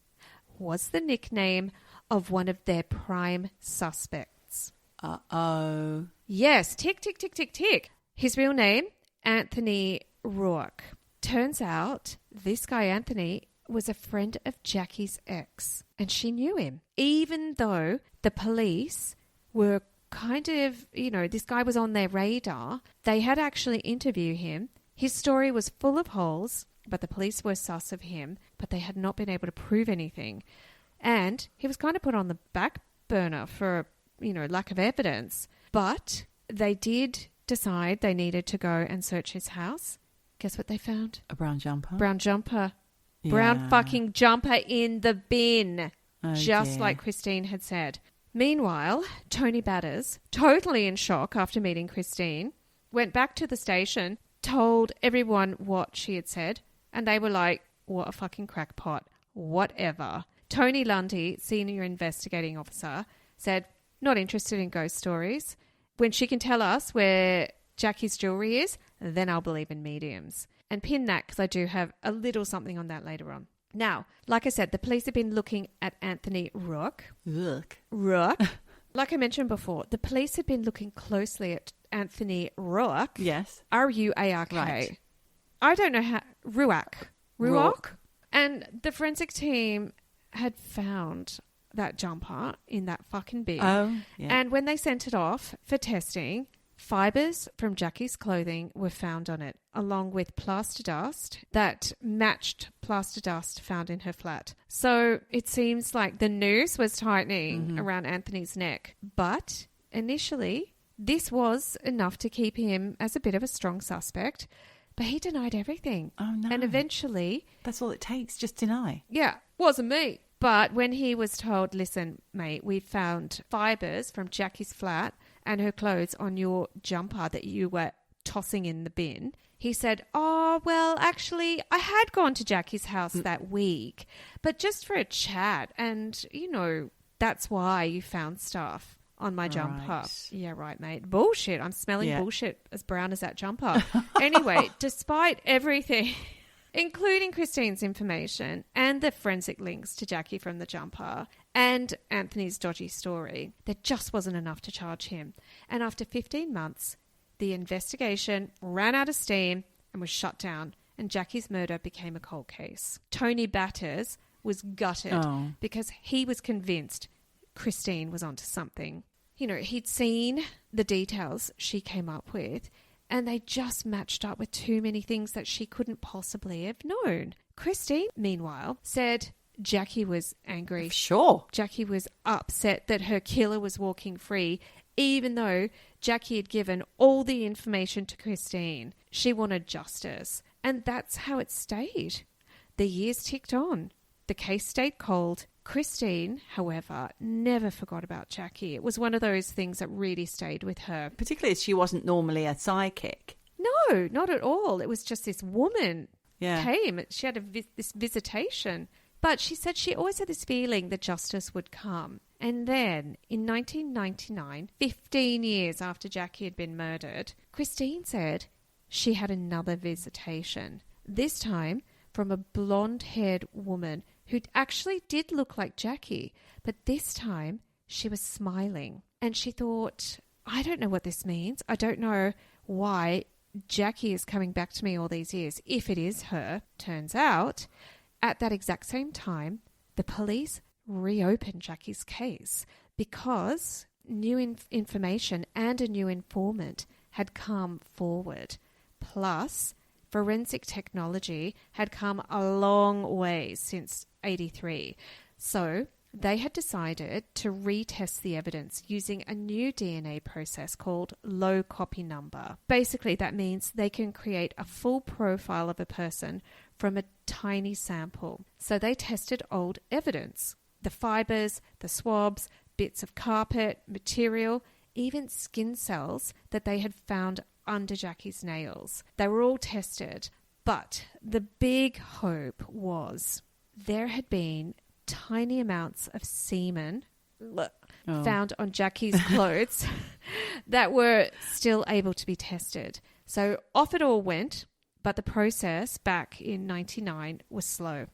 was the nickname of one of their prime suspects. Uh-oh. Yes, tick, tick, tick, tick, tick. His real name, Anthony Rourke. Turns out this guy, Anthony, was a friend of Jackie's ex, and she knew him. Even though the police were kind of, this guy was on their radar, they had actually interviewed him. His story was full of holes, but the police were sus of him, but they had not been able to prove anything. And he was kind of put on the back burner for, lack of evidence. But they did decide they needed to go and search his house. Guess what they found? A brown jumper. Brown jumper. Brown fucking jumper in the bin. Just like Christine had said. Meanwhile, Tony Batters, totally in shock after meeting Christine, went back to the station, told everyone what she had said, and they were like, what a fucking crackpot. Whatever. Tony Lundy, senior investigating officer, said, not interested in ghost stories. When she can tell us where Jackie's jewellery is, then I'll believe in mediums. And pin that because I do have a little something on that later on. Now, like I said, the police have been looking at Anthony Rourke. Rourke. Like I mentioned before, the police had been looking closely at Anthony Rourke. Yes. Ruark. Right. I don't know how... Ruark? And the forensic team had found that jumper in that fucking bin. Oh, yeah. And when they sent it off for testing, fibres from Jackie's clothing were found on it, along with plaster dust that matched plaster dust found in her flat. So it seems like the noose was tightening around Anthony's neck. But initially, this was enough to keep him as a bit of a strong suspect. But he denied everything. Oh, no. And eventually... That's all it takes, just deny. Yeah, wasn't me. But when he was told, listen, mate, we found fibres from Jackie's flat and her clothes on your jumper that you were tossing in the bin, he said, oh, well, actually, I had gone to Jackie's house that week, but just for a chat. And, you know, that's why you found stuff on my jumper. Right. Yeah, right, mate. Bullshit. I'm smelling bullshit as brown as that jumper. Anyway, despite everything... including Christine's information and the forensic links to Jackie from the jumper and Anthony's dodgy story, there just wasn't enough to charge him. And after 15 months, the investigation ran out of steam and was shut down, and Jackie's murder became a cold case. Tony Batters was gutted because he was convinced Christine was onto something. You know, he'd seen the details she came up with, and they just matched up with too many things that she couldn't possibly have known. Christine, meanwhile, said Jackie was angry. Sure. Jackie was upset that her killer was walking free, even though Jackie had given all the information to Christine. She wanted justice. And that's how it stayed. The years ticked on. The case stayed cold. Christine, however, never forgot about Jackie. It was one of those things that really stayed with her. Particularly as she wasn't normally a psychic. No, not at all. It was just this woman came. She had this visitation. But she said she always had this feeling that justice would come. And then in 1999, 15 years after Jackie had been murdered, Christine said she had another visitation. This time from a blonde-haired woman who actually did look like Jackie, but this time she was smiling. And she thought, I don't know what this means. I don't know why Jackie is coming back to me all these years, if it is her. Turns out, at that exact same time, the police reopened Jackie's case because new information and a new informant had come forward. Plus, forensic technology had come a long way since 1983. So they had decided to retest the evidence using a new DNA process called low copy number. Basically, that means they can create a full profile of a person from a tiny sample. So they tested old evidence, the fibers, the swabs, bits of carpet, material, even skin cells that they had found under Jackie's nails. They were all tested, but the big hope was there had been tiny amounts of semen found on Jackie's clothes that were still able to be tested. So off it all went, but the process back in 1999 was slow.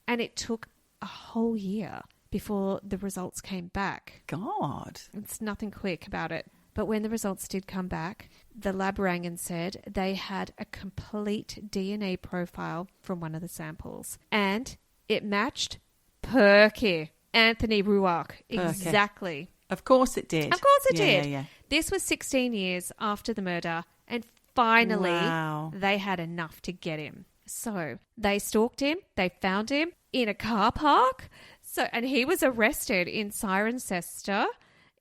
And it took a whole year before the results came back. God. It's nothing quick about it. But when the results did come back, the lab rang and said they had a complete DNA profile from one of the samples. And it matched Perky, Anthony Rourke. Exactly. Of course it did. Of course it did. Yeah. This was 16 years after the murder, and finally they had enough to get him. So they stalked him. They found him in a car park. And he was arrested in Cirencester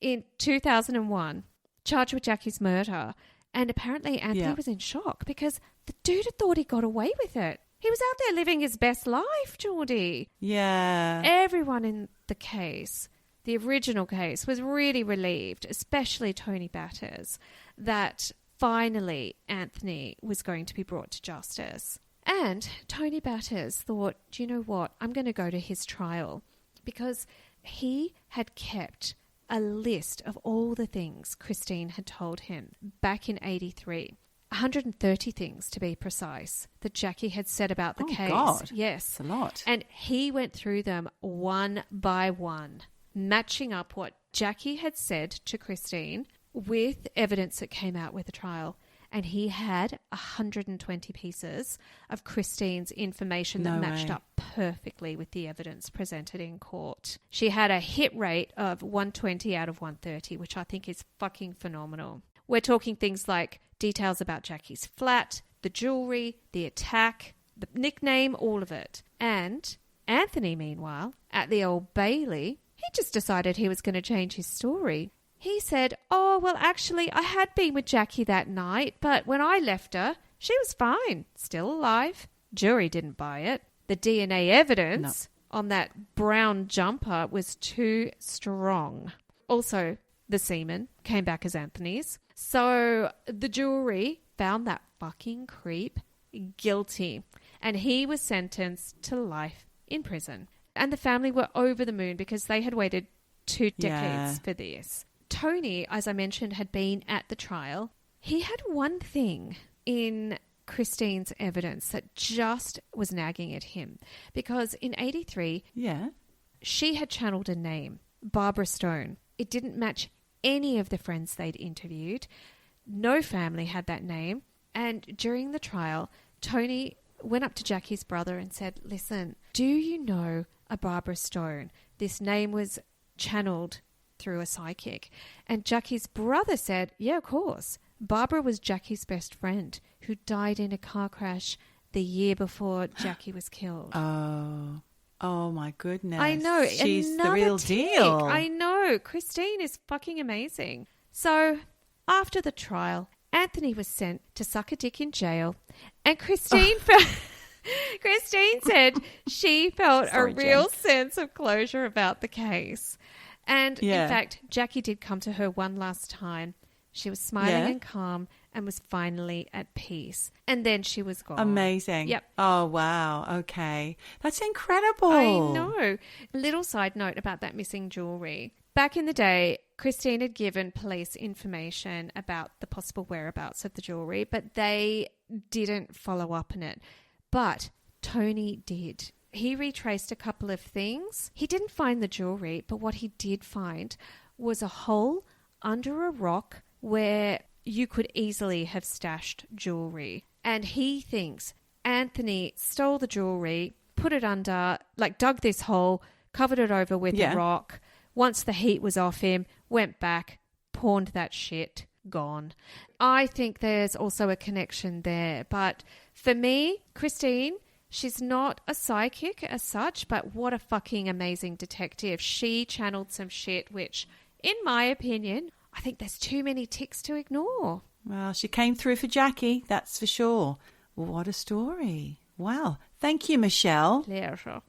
in 2001. Charged with Jackie's murder. And apparently Anthony was in shock because the dude had thought he got away with it. He was out there living his best life, Geordie. Yeah. Everyone in the case, the original case, was really relieved, especially Tony Batters, that finally Anthony was going to be brought to justice. And Tony Batters thought, do you know what? I'm going to go to his trial because he had kept a list of all the things Christine had told him back in 1983. 130 things, to be precise, that Jackie had said about the case. God. Yes. That's a lot. And he went through them one by one, matching up what Jackie had said to Christine with evidence that came out with the trial. And he had 120 pieces of Christine's information that matched up perfectly with the evidence presented in court. She had a hit rate of 120 out of 130, which I think is fucking phenomenal. We're talking things like details about Jackie's flat, the jewelry, the attack, the nickname, all of it. And Anthony, meanwhile, at the Old Bailey, he just decided he was going to change his story. He said, "Oh, well, actually, I had been with Jackie that night, but when I left her, she was fine, still alive." Jury didn't buy it. The DNA evidence on that brown jumper was too strong. Also, the semen came back as Anthony's. So the jury found that fucking creep guilty, and he was sentenced to life in prison. And the family were over the moon because they had waited 2 decades for this. Tony, as I mentioned, had been at the trial. He had one thing in Christine's evidence that just was nagging at him, because in 83, she had channeled a name, Barbara Stone. It didn't match any of the friends they'd interviewed. No family had that name. And during the trial, Tony went up to Jackie's brother and said, "Listen, do you know a Barbara Stone? This name was channeled through a psychic." And Jackie's brother said, "Yeah, of course. Barbara was Jackie's best friend who died in a car crash the year before Jackie was killed." Oh my goodness. I know. She's the real deal. I know. Christine is fucking amazing. So after the trial, Anthony was sent to suck a dick in jail, and Christine Christine said she felt a real sense of closure about the case. And in fact, Jackie did come to her one last time. She was smiling and calm and was finally at peace. And then she was gone. Amazing. Yep. Oh, wow. Okay. That's incredible. I know. Little side note about that missing jewelry. Back in the day, Christine had given police information about the possible whereabouts of the jewelry, but they didn't follow up on it. But Tony did. He retraced a couple of things. He didn't find the jewelry, but what he did find was a hole under a rock where you could easily have stashed jewelry. And he thinks Anthony stole the jewelry, put it under, like dug this hole, covered it over with a rock. Once the heat was off him, went back, pawned that shit, gone. I think there's also a connection there. But for me, Christine, she's not a psychic as such, but what a fucking amazing detective. She channeled some shit which, in my opinion, I think there's too many ticks to ignore. Well, she came through for Jackie, that's for sure. What a story. Wow. Thank you, Michelle. Pleasure.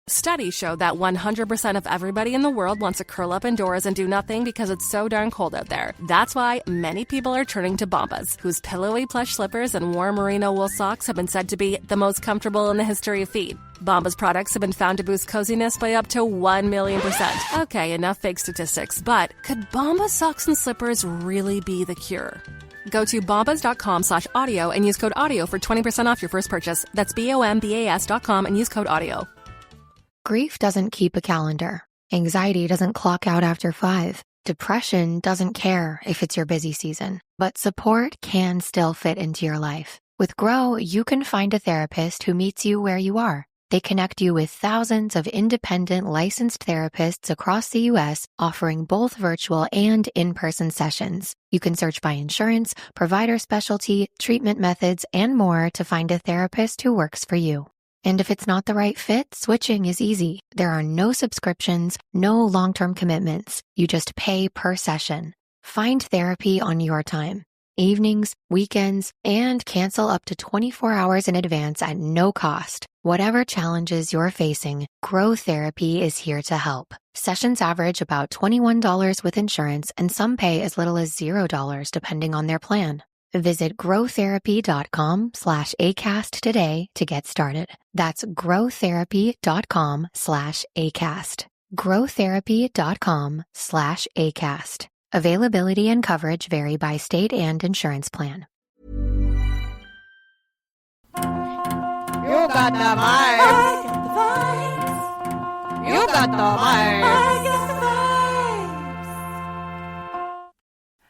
Studies show that 100% of everybody in the world wants to curl up indoors and do nothing because it's so darn cold out there. That's why many people are turning to Bombas, whose pillowy plush slippers and warm merino wool socks have been said to be the most comfortable in the history of feet. Bombas products have been found to boost coziness by up to 1,000,000%. Okay, enough fake statistics, but could Bombas socks and slippers really be the cure? Go to bombas.com/audio and use code AUDIO for 20% off your first purchase. That's BOMBAS.com and use code AUDIO. Grief doesn't keep a calendar. Anxiety doesn't clock out after 5. Depression doesn't care if it's your busy season. But support can still fit into your life. With Grow, you can find a therapist who meets you where you are. They connect you with thousands of independent licensed therapists across the U.S., offering both virtual and in-person sessions. You can search by insurance, provider specialty, treatment methods, and more to find a therapist who works for you. And if it's not the right fit, switching is easy. There are no subscriptions, no long-term commitments. You just pay per session. Find therapy on your time. Evenings, weekends, and cancel up to 24 hours in advance at no cost. Whatever challenges you're facing, Grow Therapy is here to help. Sessions average about $21 with insurance, and some pay as little as $0 depending on their plan. Visit growtherapy.com/ACAST today to get started. That's growtherapy.com/ACAST. growtherapy.com/ACAST. Availability and coverage vary by state and insurance plan. You got the vibes. I got the vibes. You got the vibes. I got the vibes.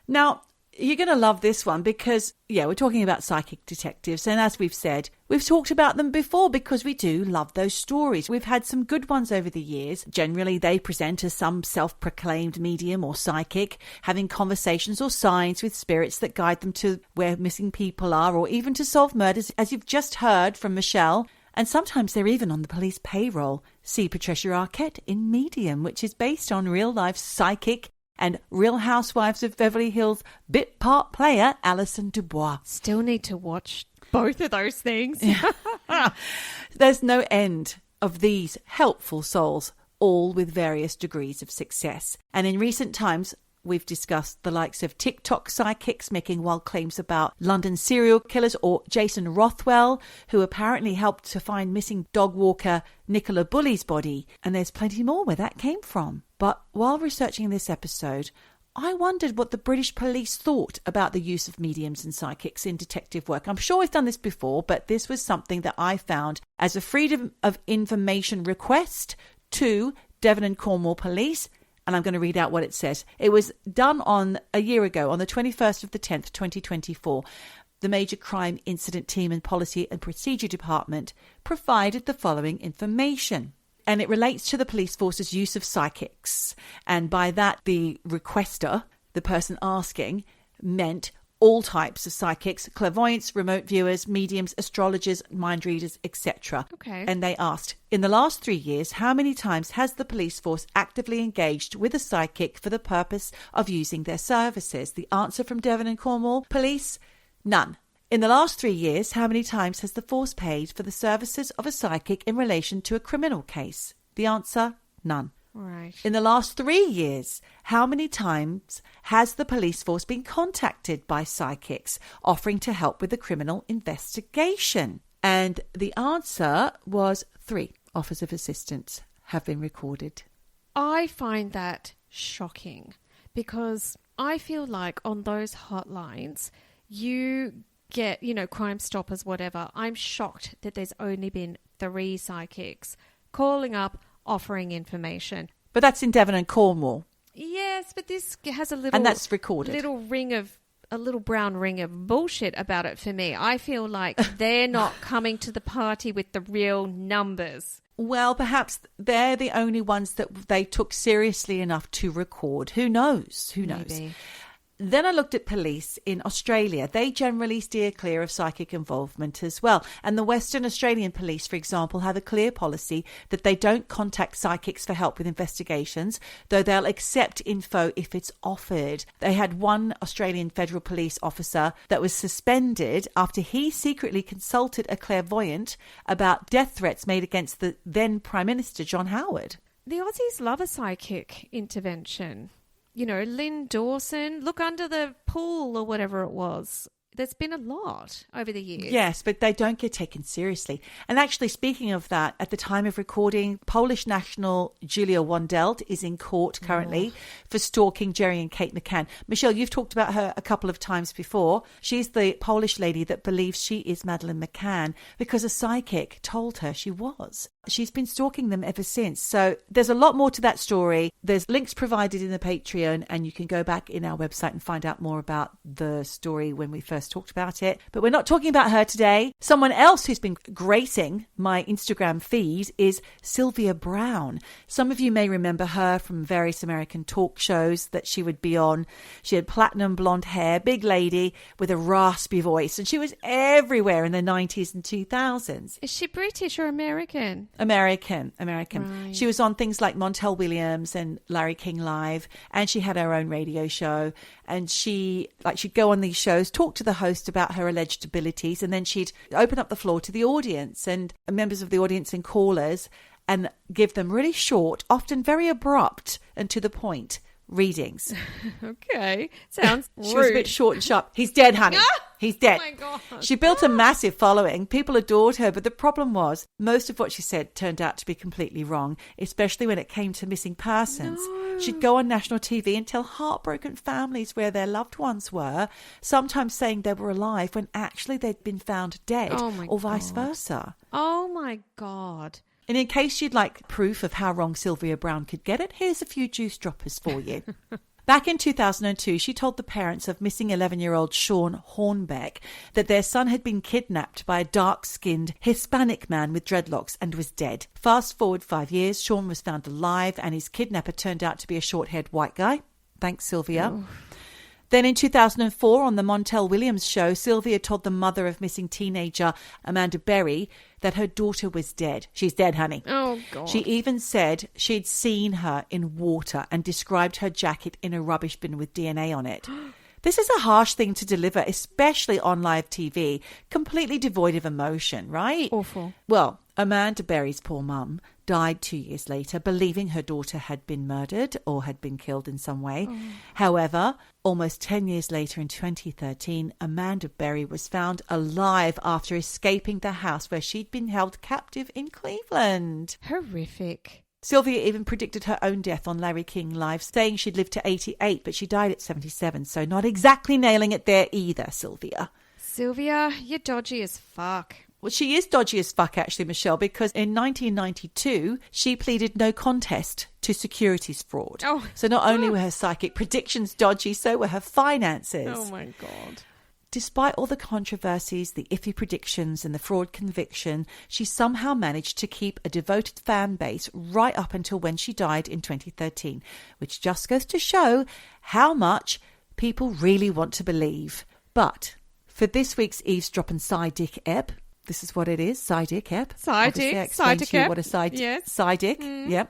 Now, you're going to love this one because, we're talking about psychic detectives. And as we've said, we've talked about them before because we do love those stories. We've had some good ones over the years. Generally, they present as some self-proclaimed medium or psychic, having conversations or signs with spirits that guide them to where missing people are, or even to solve murders, as you've just heard from Michelle. And sometimes they're even on the police payroll. See Patricia Arquette in Medium, which is based on real-life psychic and Real Housewives of Beverly Hills bit part player Alison Dubois. Still need to watch both of those things. There's no end of these helpful souls, all with various degrees of success. And in recent times, we've discussed the likes of TikTok psychics making wild claims about London serial killers, or Jason Rothwell, who apparently helped to find missing dog walker Nicola Bulley's body. And there's plenty more where that came from. But while researching this episode, I wondered what the British police thought about the use of mediums and psychics in detective work. I'm sure we've done this before, but this was something that I found as a Freedom of Information request to Devon and Cornwall Police. And I'm going to read out what it says. It was done on a year ago, on the 21st of the 10th, 2024. The Major Crime Incident Team and Policy and Procedure Department provided the following information. And it relates to the police force's use of psychics. And by that, the requester, the person asking, meant all types of psychics, clairvoyants, remote viewers, mediums, astrologers, mind readers, etc. Okay. And they asked, in the last 3 years, how many times has the police force actively engaged with a psychic for the purpose of using their services? The answer from Devon and Cornwall Police, none. In the last 3 years, how many times has the force paid for the services of a psychic in relation to a criminal case? The answer, none. Right. In the last 3 years, how many times has the police force been contacted by psychics offering to help with the criminal investigation? And the answer was 3 offers of assistance have been recorded. I find that shocking because I feel like on those hotlines, you get, Crime Stoppers, whatever. I'm shocked that there's only been 3 psychics calling up, offering information. But that's in Devon and Cornwall. Yes, but this has a little... And that's recorded. A little brown ring of bullshit about it for me. I feel like they're not coming to the party with the real numbers. Well, perhaps they're the only ones that they took seriously enough to record. Who knows? Who knows? Maybe. Then I looked at police in Australia. They generally steer clear of psychic involvement as well. And the Western Australian police, for example, have a clear policy that they don't contact psychics for help with investigations, though they'll accept info if it's offered. They had one Australian federal police officer that was suspended after he secretly consulted a clairvoyant about death threats made against the then Prime Minister, John Howard. The Aussies love a psychic intervention. Lynn Dawson, look under the pool or whatever it was. There's been a lot over the years. Yes, but they don't get taken seriously. And actually, speaking of that, at the time of recording, Polish national Julia Wondelt is in court currently for stalking Jerry and Kate McCann. Michelle, you've talked about her a couple of times before. She's the Polish lady that believes she is Madeleine McCann because a psychic told her she was. She's been stalking them ever since. So there's a lot more to that story. There's links provided in the Patreon, and you can go back in our website and find out more about the story when we first talked about it. But we're not talking about her today. Someone else who's been gracing my Instagram feed is Sylvia Browne. Some of you may remember her from various American talk shows that she would be on. She had platinum blonde hair, big lady with a raspy voice, and she was everywhere in the 90s and 2000s. Is she British or American? American. Right. She was on things like Montel Williams and Larry King Live, and she had her own radio show. And she'd go on these shows, talk to the host about her alleged abilities, and then she'd open up the floor to the audience and members of the audience and callers and give them really short, often very abrupt and to the point readings. Okay. Sounds rude. She was a bit short and sharp. He's dead, honey. He's dead. Oh, my God. She built a massive following. People adored her. But the problem was most of what she said turned out to be completely wrong, especially when it came to missing persons. No. She'd go on national TV and tell heartbroken families where their loved ones were, sometimes saying they were alive when actually they'd been found dead, or vice versa. Oh, my God. And in case you'd like proof of how wrong Sylvia Browne could get it, here's a few juice droppers for you. Back in 2002, she told the parents of missing 11-year-old Sean Hornbeck that their son had been kidnapped by a dark-skinned Hispanic man with dreadlocks and was dead. Fast forward 5 years, Sean was found alive and his kidnapper turned out to be a short-haired white guy. Thanks, Sylvia. Oh. Then in 2004, on the Montel Williams show, Sylvia told the mother of missing teenager Amanda Berry that her daughter was dead. She's dead, honey. Oh, God. She even said she'd seen her in water and described her jacket in a rubbish bin with DNA on it. This is a harsh thing to deliver, especially on live TV, completely devoid of emotion, right? Awful. Well, Amanda Berry's poor mum died 2 years later, believing her daughter had been murdered or had been killed in some way. Oh. However, almost 10 years later in 2013, Amanda Berry was found alive after escaping the house where she'd been held captive in Cleveland. Horrific. Sylvia even predicted her own death on Larry King Live, saying she'd live to 88, but she died at 77, so not exactly nailing it there either, Sylvia. Sylvia, you're dodgy as fuck. Well, she is dodgy as fuck, actually, Michelle, because in 1992, she pleaded no contest to securities fraud. Oh. So not only were her psychic predictions dodgy, so were her finances. Oh, my God. Despite all the controversies, the iffy predictions and the fraud conviction, she somehow managed to keep a devoted fan base right up until when she died in 2013, which just goes to show how much people really want to believe. But for this week's Eavesdroppin' Psy-Dick ep, this is what it is, Psy-Dick ep. Psy-Dick. I explained to you what a yes. Psy-Dick, yeah.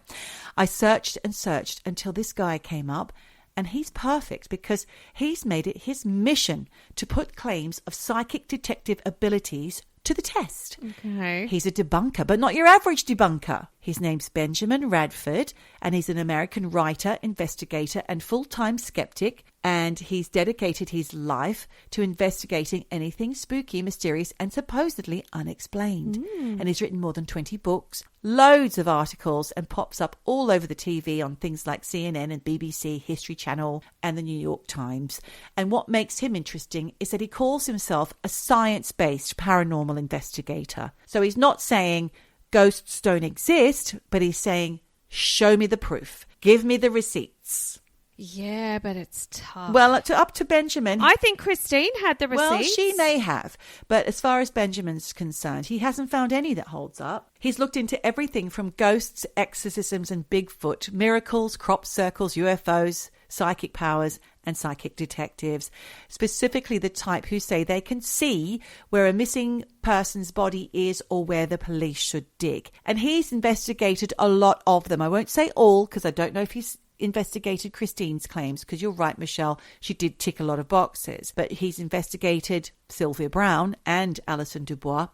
I searched and searched until this guy came up. And he's perfect because he's made it his mission to put claims of psychic detective abilities to the test. Okay. He's a debunker, but not your average debunker. His name's Benjamin Bradford, and he's an American writer, investigator, and full-time skeptic. And he's dedicated his life to investigating anything spooky, mysterious, and supposedly unexplained. And he's written more than 20 books, loads of articles, and pops up all over the TV on things like CNN and BBC, History Channel, and the New York Times. And what makes him interesting is that he calls himself a science-based paranormal investigator. So he's not saying ghosts don't exist, but he's saying, show me the proof. Give me the receipts. Yeah, but it's tough. Well, up to Benjamin. I think Christine had the receipts. Well, she may have. But as far as Benjamin's concerned, he hasn't found any that holds up. He's looked into everything from ghosts, exorcisms and Bigfoot, miracles, crop circles, UFOs, psychic powers and psychic detectives, specifically the type who say they can see where a missing person's body is or where the police should dig. And he's investigated a lot of them. I won't say all because I don't know if he's investigated Christine's claims, because you're right, Michelle, she did tick a lot of boxes, but he's investigated Sylvia Browne and Alison Dubois,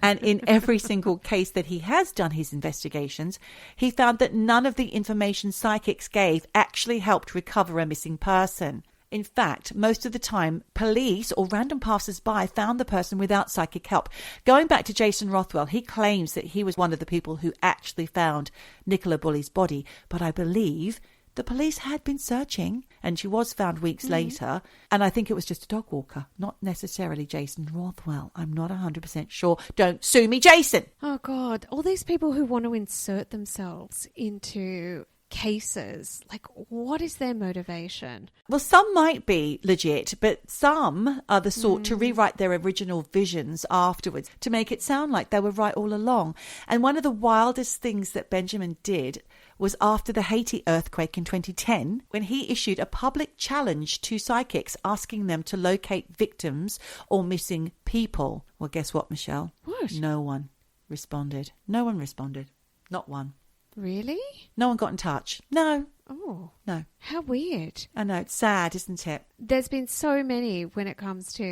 and in every single case that he has done his investigations, he found that none of the information psychics gave actually helped recover a missing person. In fact, most of the time, police or random passers-by found the person without psychic help. Going back to Jason Rothwell, he claims that he was one of the people who actually found Nicola Bulley's body, but I believe the police had been searching and she was found weeks later. And I think it was just a dog walker, not necessarily Jason Rothwell. I'm not 100% sure. Don't sue me, Jason. Oh, God. All these people who want to insert themselves into cases, like, what is their motivation? Well, some might be legit, but some are the sort to rewrite their original visions afterwards to make it sound like they were right all along. And one of the wildest things that Benjamin did was after the Haiti earthquake in 2010, when he issued a public challenge to psychics asking them to locate victims or missing people. Well, guess what, Michelle? What? No one responded. No one responded. Not one. Really? No one got in touch. No. Oh. No. How weird. I know, it's sad, isn't it? There's been so many when it comes to,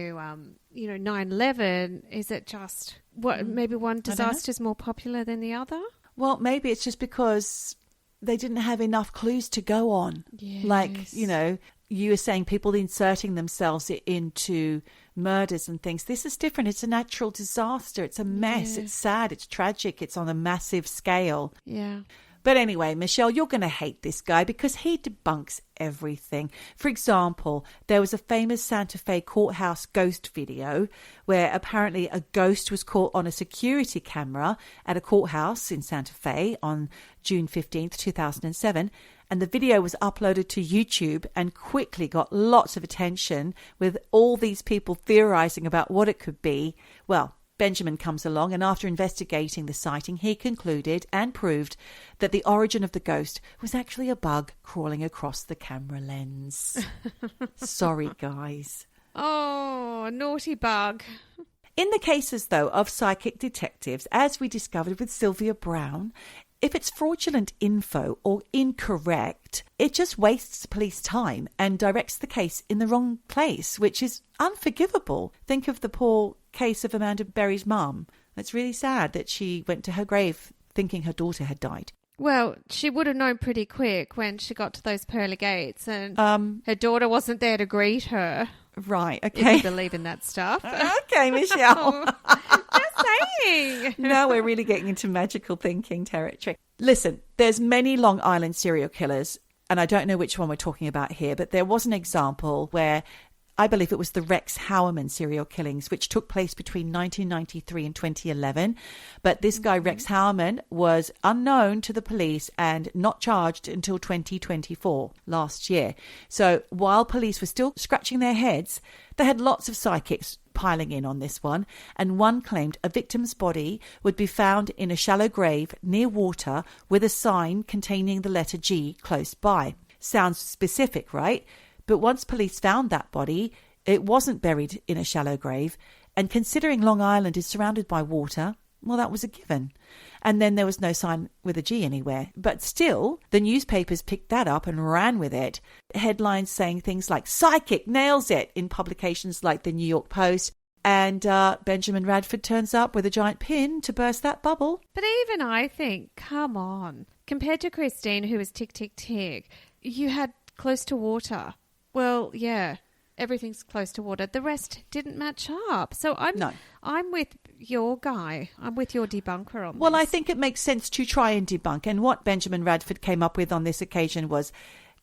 9/11. Is it just, maybe one disaster is more popular than the other? Well, maybe it's just because they didn't have enough clues to go on. Yes. Like, you know, you were saying people inserting themselves into murders and things. This is different. It's a natural disaster. It's a mess. Yeah. It's sad. It's tragic. It's on a massive scale. Yeah. But anyway, Michelle, you're going to hate this guy because he debunks everything. For example, there was a famous Santa Fe courthouse ghost video where apparently a ghost was caught on a security camera at a courthouse in Santa Fe on June 15th, 2007. And the video was uploaded to YouTube and quickly got lots of attention with all these people theorizing about what it could be. Well, Benjamin comes along, and after investigating the sighting, he concluded and proved that the origin of the ghost was actually a bug crawling across the camera lens. Sorry, guys. Oh, naughty bug. In the cases, though, of psychic detectives, as we discovered with Sylvia Brown, if it's fraudulent info or incorrect, it just wastes police time and directs the case in the wrong place, which is unforgivable. Think of the poor case of Amanda Berry's mum. It's really sad that she went to her grave thinking her daughter had died. Well, she would have known pretty quick when she got to those pearly gates and her daughter wasn't there to greet her. Right, If okay. you believe in that stuff. Okay, Michelle. Just saying. Now we're really getting into magical thinking territory. Listen, there's many Long Island serial killers, and I don't know which one we're talking about here, but there was an example where I believe it was the Rex Hauerman serial killings, which took place between 1993 and 2011. But this guy, Rex Hauerman, was unknown to the police and not charged until 2024, last year. So while police were still scratching their heads, they had lots of psychics piling in on this one. And one claimed a victim's body would be found in a shallow grave near water with a sign containing the letter G close by. Sounds specific, right? But once police found that body, it wasn't buried in a shallow grave. And considering Long Island is surrounded by water, well, that was a given. And then there was no sign with a G anywhere. But still, the newspapers picked that up and ran with it. Headlines saying things like, "Psychic nails it," in publications like the New York Post. And Benjamin Bradford turns up with a giant pin to burst that bubble. But even I think, come on. Compared to Christine, who was tick, tick, tick, you had close to water. Well, yeah, everything's close to water. The rest didn't match up. So I'm with your guy. I'm with your debunker on this. Well, I think it makes sense to try and debunk. And what Benjamin Bradford came up with on this occasion was,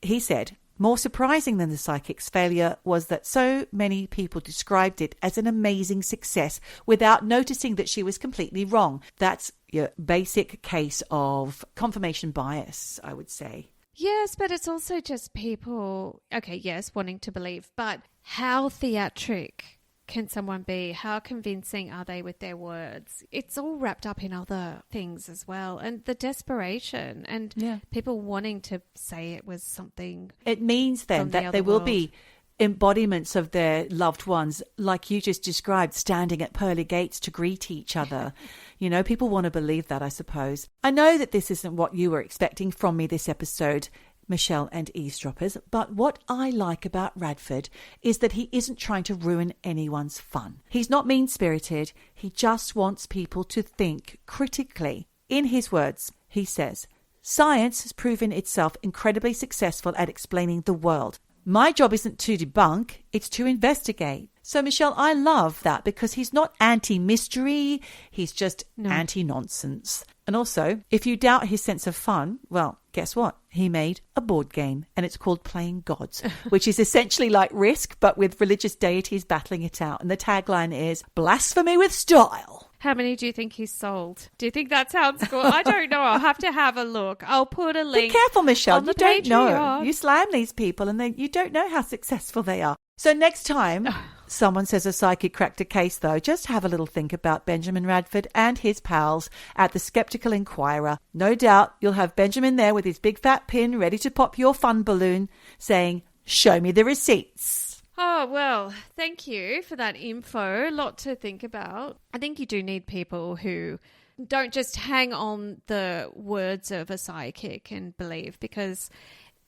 he said, more surprising than the psychic's failure was that so many people described it as an amazing success without noticing that she was completely wrong. That's your basic case of confirmation bias, I would say. Yes, but it's also just people, okay, yes, wanting to believe, but how theatric can someone be? How convincing are they with their words? It's all wrapped up in other things as well. And the desperation and people wanting to say it was something. It means then that there will be embodiments of their loved ones, like you just described, standing at pearly gates to greet each other. You know, people want to believe that, I suppose. I know that this isn't what you were expecting from me this episode, Michelle and eavesdroppers, but what I like about Bradford is that he isn't trying to ruin anyone's fun. He's not mean-spirited. He just wants people to think critically. In his words, he says, "Science has proven itself incredibly successful at explaining the world. My job isn't to debunk, it's to investigate." So, Michelle, I love that because he's not anti-mystery, he's just anti-nonsense. And also, if you doubt his sense of fun, well, guess what? He made a board game and it's called Playing Gods, which is essentially like Risk, but with religious deities battling it out. And the tagline is, "Blasphemy with style." How many do you think he's sold? Do you think that sounds good? I don't know. I'll have to have a look. I'll put a link. Be careful, Michelle. You don't know. Patreon. You slam these people and then you don't know how successful they are. So next time someone says a psychic cracked a case, though, just have a little think about Benjamin Bradford and his pals at the Skeptical Inquirer. No doubt you'll have Benjamin there with his big fat pin ready to pop your fun balloon saying, "Show me the receipts." Oh, well, thank you for that info. A lot to think about. I think you do need people who don't just hang on the words of a psychic and believe, because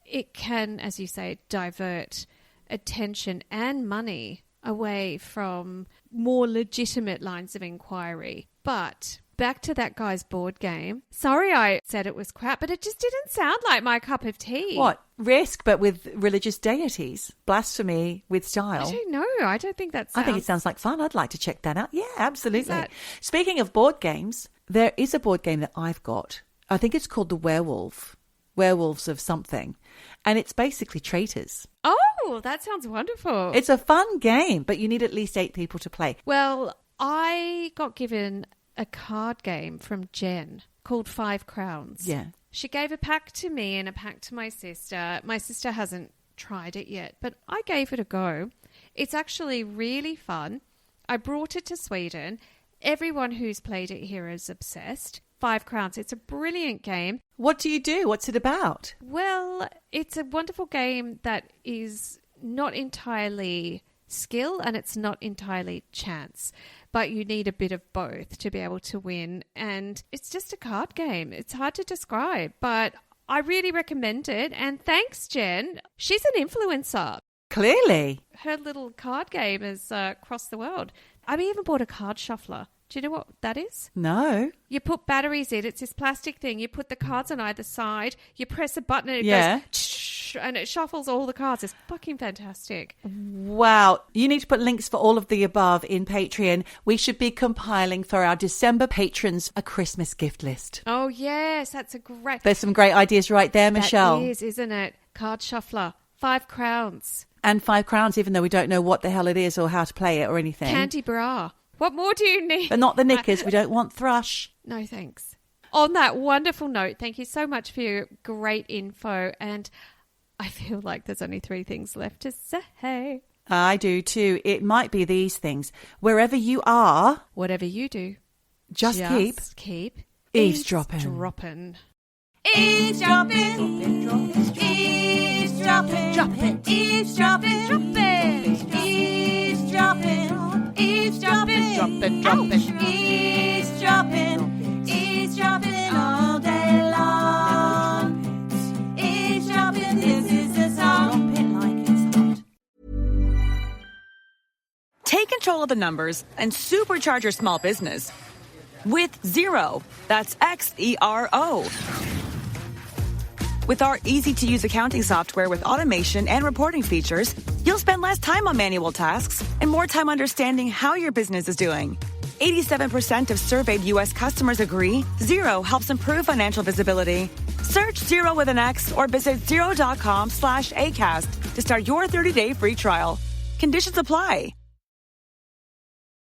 it can, as you say, divert attention and money away from more legitimate lines of inquiry. But Back to that guy's board game. Sorry I said it was crap, but it just didn't sound like my cup of tea. What? Risk, but with religious deities. Blasphemy with style. I don't know. I don't think that sounds... I think it sounds like fun. I'd like to check that out. Yeah, absolutely. Speaking of board games, there is a board game that I've got. I think it's called The Werewolves of something. And it's basically traitors. Oh, that sounds wonderful. It's a fun game, but you need at least 8 people to play. Well, I got given a card game from Jen called 5 Crowns. Yeah. She gave a pack to me and a pack to my sister. My sister hasn't tried it yet, but I gave it a go. It's actually really fun. I brought it to Sweden. Everyone who's played it here is obsessed. 5 Crowns. It's a brilliant game. What do you do? What's it about? Well, it's a wonderful game that is not entirely skill and it's not entirely chance, but you need a bit of both to be able to win. And it's just a card game. It's hard to describe, but I really recommend it. And thanks, Jen. She's an influencer. Clearly. Her little card game is across the world. I even bought a card shuffler. Do you know what that is? No. You put batteries in. It's this plastic thing. You put the cards on either side. You press a button and it goes and it shuffles all the cards. It's fucking fantastic. Wow. You need to put links for all of the above in Patreon. We should be compiling for our December patrons a Christmas gift list. Oh, yes. That's a great... There's some great ideas right there, Michelle. That is, isn't it? Card shuffler. 5 Crowns. And 5 Crowns, even though we don't know what the hell it is or how to play it or anything. Candy bra. What more do you need? But not the knickers. We don't want thrush. No, thanks. On that wonderful note, thank you so much for your great info. And I feel like there's only 3 things left to say. I do too. It might be these things. Wherever you are, whatever you do, just keep eavesdropping. Eavesdropping. Eavesdropping. Eavesdropping. Dropping. Eavesdropping. Dropping. Eavesdropping. Eavesdropping. Dropping. Dropping. Eavesdropping. Eavesdropping all day long. Eavesdropping. This is the song. Drop it like it's hot. Take control of the numbers and supercharge your small business with Xero. That's Xero. With our easy-to-use accounting software with automation and reporting features, you'll spend less time on manual tasks and more time understanding how your business is doing. 87% of surveyed U.S. customers agree Xero helps improve financial visibility. Search Xero with an X or visit Xero.com/ACAST to start your 30-day free trial. Conditions apply.